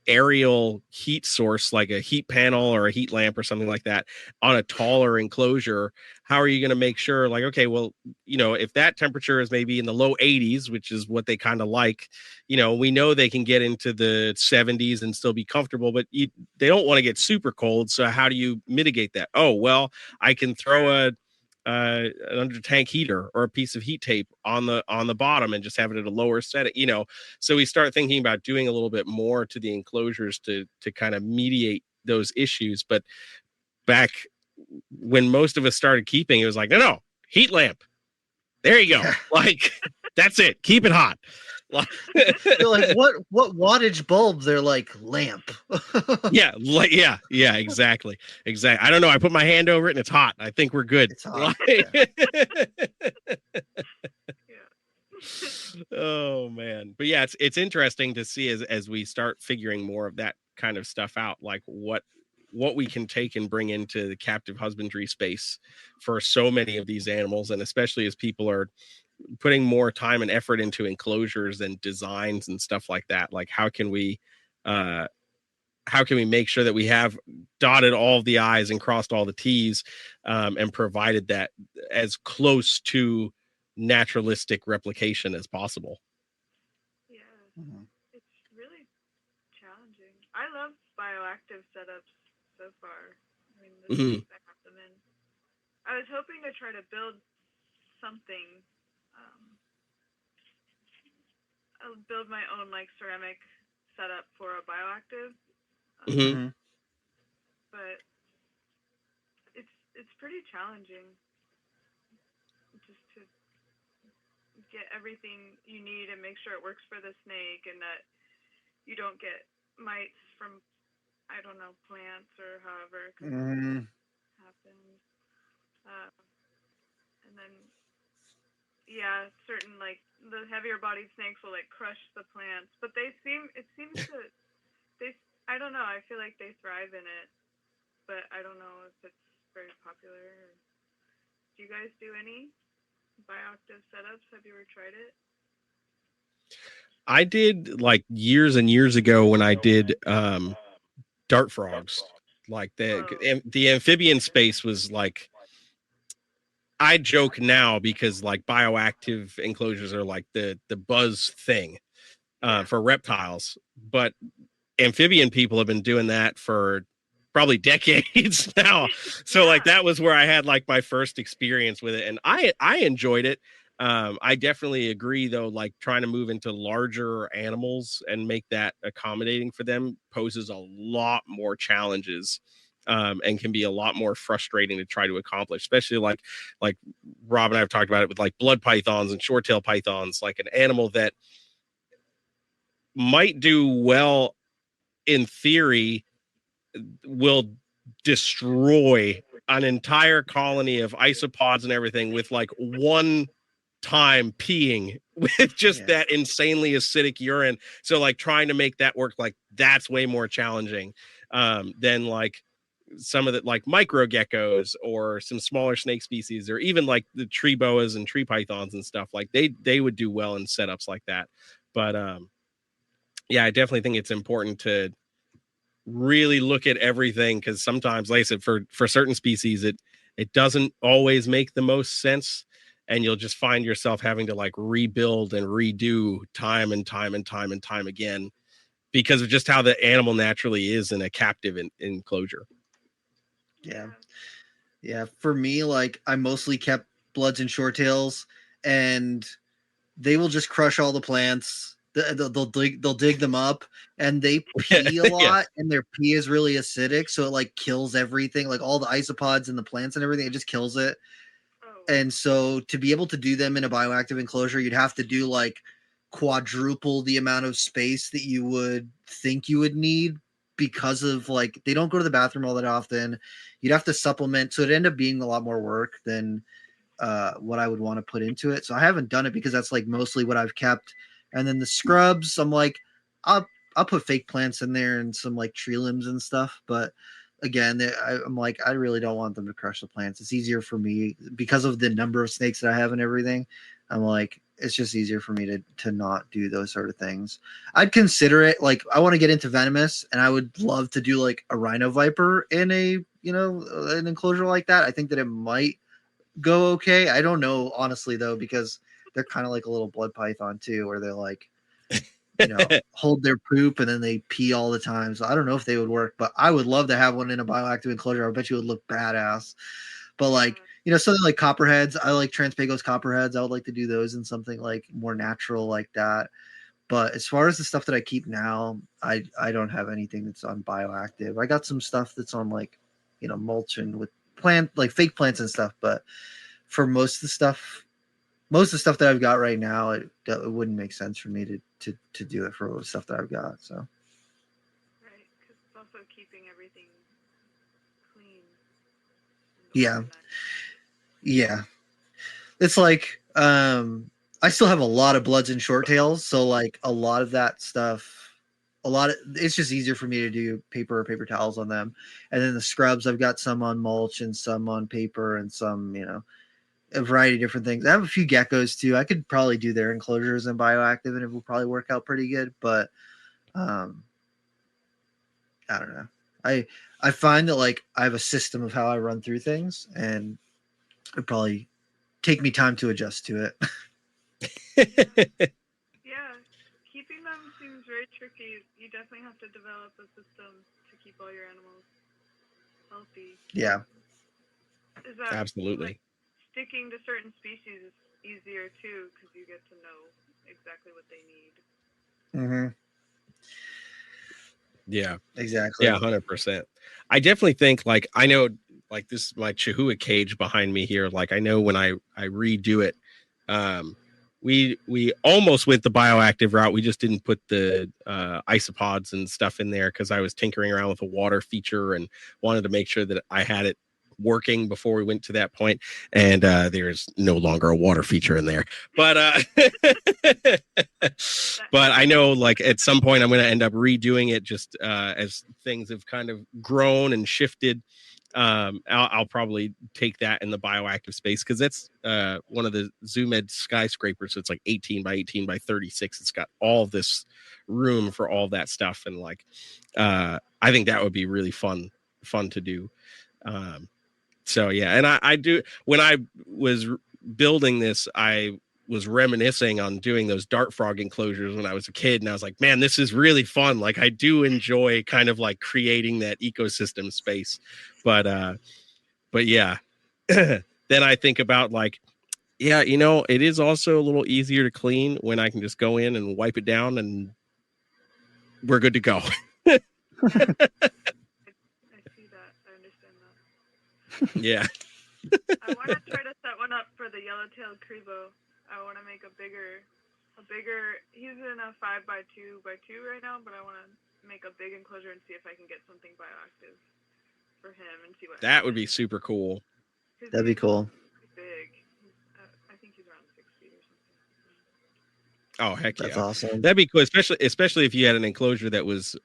Speaker 3: aerial heat source like a heat panel or a heat lamp or something like that on a taller enclosure, how are you going to make sure, like, okay, well, if that temperature is maybe in the low 80s, which is what they kind of like, we know they can get into the 70s and still be comfortable, but they don't want to get super cold. So how do you mitigate that? Oh, well, I can throw an under tank heater or a piece of heat tape on the bottom and just have it at a lower setting, so we start thinking about doing a little bit more to the enclosures to kind of mediate those issues. But back when most of us started keeping, it was like, no, heat lamp, there you go. Like that's it, keep it hot.
Speaker 4: They're like, what wattage bulbs? They're like, lamp.
Speaker 3: Yeah, exactly. I don't know, I put my hand over it and it's hot. I think we're good.
Speaker 4: It's hot.
Speaker 3: Oh man. But yeah, it's interesting to see as we start figuring more of that kind of stuff out, like what we can take and bring into the captive husbandry space for so many of these animals, and especially as people are putting more time and effort into enclosures and designs and stuff like that. Like how can we make sure that we have dotted all the I's and crossed all the T's, and provided that as close to naturalistic replication as possible?
Speaker 6: Yeah, it's really challenging. I love bioactive setups so far. I mean, the space I have them in. I was hoping to try to build something. I'll build my own like ceramic setup for a bioactive. But it's pretty challenging just to get everything you need and make sure it works for the snake, and that you don't get mites from, I don't know, plants or however, 'cause it happens. And then, yeah, certain, like, the heavier bodied snakes will, like, crush the plants, but it seems to, I don't know, I feel like they thrive in it, but I don't know if it's very popular. Do you guys do any bioactive setups? Have you ever tried it?
Speaker 3: I did like years and years ago when I did dart frogs. Like the amphibian space was like, I joke now because like bioactive enclosures are like the buzz thing for reptiles, but amphibian people have been doing that for probably decades now. So like that was where I had like my first experience with it, and I enjoyed it. I definitely agree though, like trying to move into larger animals and make that accommodating for them poses a lot more challenges. And can be a lot more frustrating to try to accomplish, especially like Rob and I have talked about it with like blood pythons and short tail pythons, like an animal that might do well in theory will destroy an entire colony of isopods and everything with like one time peeing with just that insanely acidic urine. So like trying to make that work, like that's way more challenging than like some of the like micro geckos or some smaller snake species, or even like the tree boas and tree pythons and stuff. Like they would do well in setups like that. But yeah, I definitely think it's important to really look at everything, because sometimes, like I said, for certain species it doesn't always make the most sense, and you'll just find yourself having to like rebuild and redo time and time and time and time again because of just how the animal naturally is in a captive enclosure.
Speaker 4: Yeah, for me, like I mostly kept bloods and short tails, and they will just crush all the plants. They'll dig them up, and they pee a lot, and their pee is really acidic, so it like kills everything, like all the isopods and the plants and everything. It just kills it. And so to be able to do them in a bioactive enclosure, you'd have to do like quadruple the amount of space that you would think you would need, because of like they don't go to the bathroom all that often. You'd have to supplement, so it'd end up being a lot more work than what I would want to put into it. So I haven't done it because that's like mostly what I've kept. And then the scrubs, I'm like, I'll put fake plants in there and some like tree limbs and stuff. But again, I'm like, I really don't want them to crush the plants. It's easier for me because of the number of snakes that I have and everything. I'm like, it's just easier for me to not do those sort of things. I'd consider it. Like, I want to get into venomous, and I would love to do like a rhino viper in a, an enclosure like that. I think that it might go okay. I don't know, honestly, though, because they're kind of like a little blood python too, where they're like, hold their poop and then they pee all the time. So I don't know if they would work, but I would love to have one in a bioactive enclosure. I bet you it would look badass. But like, something like copperheads, I like Transpagos copperheads. I would like to do those in something like more natural like that. But as far as the stuff that I keep now, I don't have anything that's on bioactive. I got some stuff that's on like, mulch and with plant, like fake plants and stuff. But for most of the stuff that I've got right now, it wouldn't make sense for me to do it for the stuff that I've got. So.
Speaker 6: Right, because it's also keeping everything clean.
Speaker 4: Yeah. Yeah. It's like, I still have a lot of bloods and short tails. So like a lot of that stuff, it's just easier for me to do paper or paper towels on them. And then the scrubs, I've got some on mulch and some on paper and some, a variety of different things. I have a few geckos too. I could probably do their enclosures in bioactive and it will probably work out pretty good. But I don't know. I find that like I have a system of how I run through things, and it'd probably take me time to adjust to it.
Speaker 6: Yeah, keeping them seems very tricky. You definitely have to develop a system to keep all your animals healthy.
Speaker 4: Yeah.
Speaker 6: Is that
Speaker 3: absolutely?
Speaker 6: Like, sticking to certain species is easier too, because you get to know exactly what they need.
Speaker 4: Mm-hmm.
Speaker 3: Yeah,
Speaker 4: exactly.
Speaker 3: Yeah, 100%. I definitely think like, I know like this is my Chihuahua cage behind me here. Like I know when I redo it, we almost went the bioactive route. We just didn't put the isopods and stuff in there because I was tinkering around with a water feature and wanted to make sure that I had it working before we went to that point. And there's no longer a water feature in there. But but I know like at some point I'm going to end redoing it just as things have kind of grown and shifted. I'll probably take that in the bioactive space because that's one of the ZoomEd skyscrapers. So it's like 18 by 18 by 36. It's got all this room for all that stuff. And like, I think that would be really fun to do. So yeah, and I do, when I was building this, I was reminiscing on doing those dart frog enclosures when I was a kid, and I was like, man, this is really fun. Like I do enjoy kind of like creating that ecosystem space. But yeah, then I think about like, yeah, you know, it is also a little easier to clean when I can just go in and wipe it down and we're good to go.
Speaker 6: I see that. I understand that.
Speaker 3: Yeah.
Speaker 6: I want to try to set one up for the yellow-tailed Crebo. I want to make a bigger. He's in a 5x2x2 right now, but I want to make a big enclosure and see if I can get something bioactive for him and see what.
Speaker 3: That would be super cool.
Speaker 4: That'd be cool.
Speaker 6: Big. I think he's around 6 feet or something.
Speaker 3: Oh heck yeah,
Speaker 4: that's awesome.
Speaker 3: That'd be cool, especially if you had an enclosure that was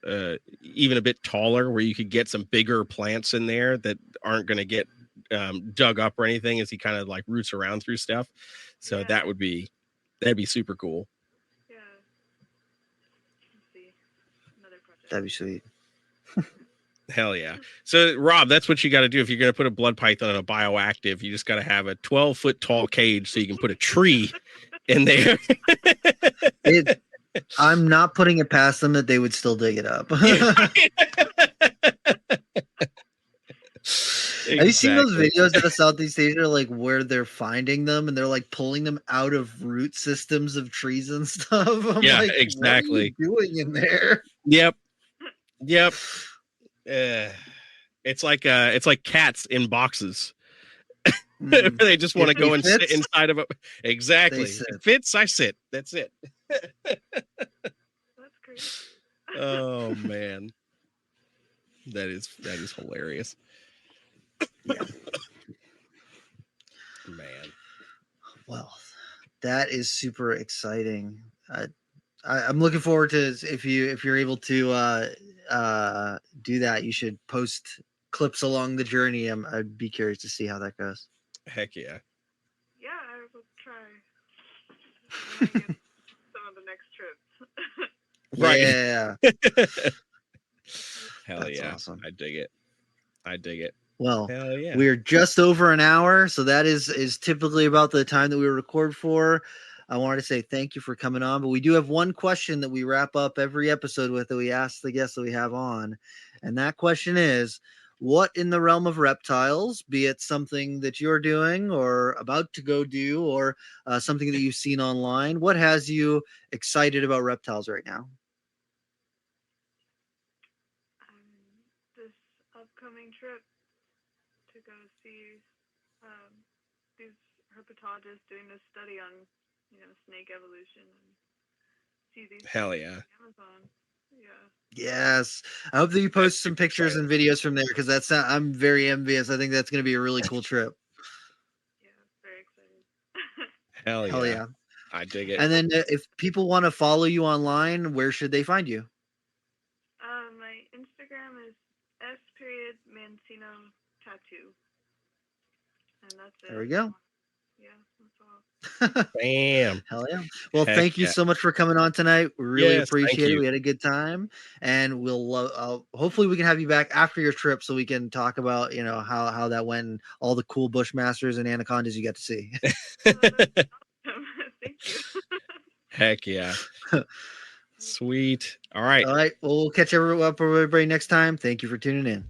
Speaker 3: even a bit taller, where you could get some bigger plants in there that aren't going to get dug up or anything as he kind of like roots around through stuff. So
Speaker 6: Yeah.
Speaker 3: that'd be super cool.
Speaker 6: Yeah. Let's see. Another project.
Speaker 4: That'd be sweet.
Speaker 3: Hell yeah. So Rob, that's what you got to do if you're going to put a blood python in a bioactive. You just got to have a 12-foot tall cage so you can put a tree in there.
Speaker 4: I'm not putting it past them that they would still dig it up.
Speaker 3: Exactly.
Speaker 4: Have you seen those videos out of Southeast Asia, like where they're finding them and they're like pulling them out of root systems of trees and stuff? I'm
Speaker 3: Yeah,
Speaker 4: like,
Speaker 3: exactly.
Speaker 4: What are you doing in there?
Speaker 3: Yep. It's like cats in boxes. They just want to go and sit inside of it. Exactly. If it fits, I sit. That's it.
Speaker 6: That's great.
Speaker 3: Oh man. That is hilarious.
Speaker 4: Yeah.
Speaker 3: Man.
Speaker 4: Well, that is super exciting. I'm looking forward to if you're able to do that. You should post clips along the journey. I'd be curious to see how that goes.
Speaker 3: Heck yeah.
Speaker 6: Yeah, I will try. I might get some of the next trips.
Speaker 3: Right.
Speaker 4: Yeah.
Speaker 3: Hell
Speaker 4: That's
Speaker 3: yeah.
Speaker 4: awesome.
Speaker 3: I dig it.
Speaker 4: Well,
Speaker 3: hell yeah.
Speaker 4: We're just over an hour, so that is typically about the time that we record for. I wanted to say thank you for coming on, but we do have one question that we wrap up every episode with that we ask the guests that we have on. And that question is, what in the realm of reptiles, be it something that you're doing or about to go do or something that you've seen online, what has you excited about reptiles right now?
Speaker 6: This upcoming trip to go see these herpetologists doing this study on, snake evolution and see these.
Speaker 3: Hell yeah.
Speaker 6: Amazon. Yeah.
Speaker 4: Yes. I hope that you post some pictures and videos from there because I'm very envious. I think that's going to be a really cool trip.
Speaker 6: Yeah, very excited.
Speaker 3: Hell yeah. I dig it.
Speaker 4: And then if people want to follow you online, where should they find you?
Speaker 6: My Instagram is S.Mancino tattoo. And that's it.
Speaker 4: There we go.
Speaker 6: Yeah, that's all.
Speaker 3: Bam.
Speaker 4: Hell yeah. Well,
Speaker 3: Heck
Speaker 4: thank you
Speaker 3: yeah.
Speaker 4: so much for coming on tonight. We really
Speaker 3: Yes, thank
Speaker 4: appreciate it.
Speaker 3: you.
Speaker 4: We had a good time, and we'll hopefully we can have you back after your trip so we can talk about how that went and all the cool bushmasters and anacondas you got to see.
Speaker 6: Thank you.
Speaker 3: Heck yeah. Sweet. All right.
Speaker 4: All right. Well, we'll catch up with everybody next time. Thank you for tuning in.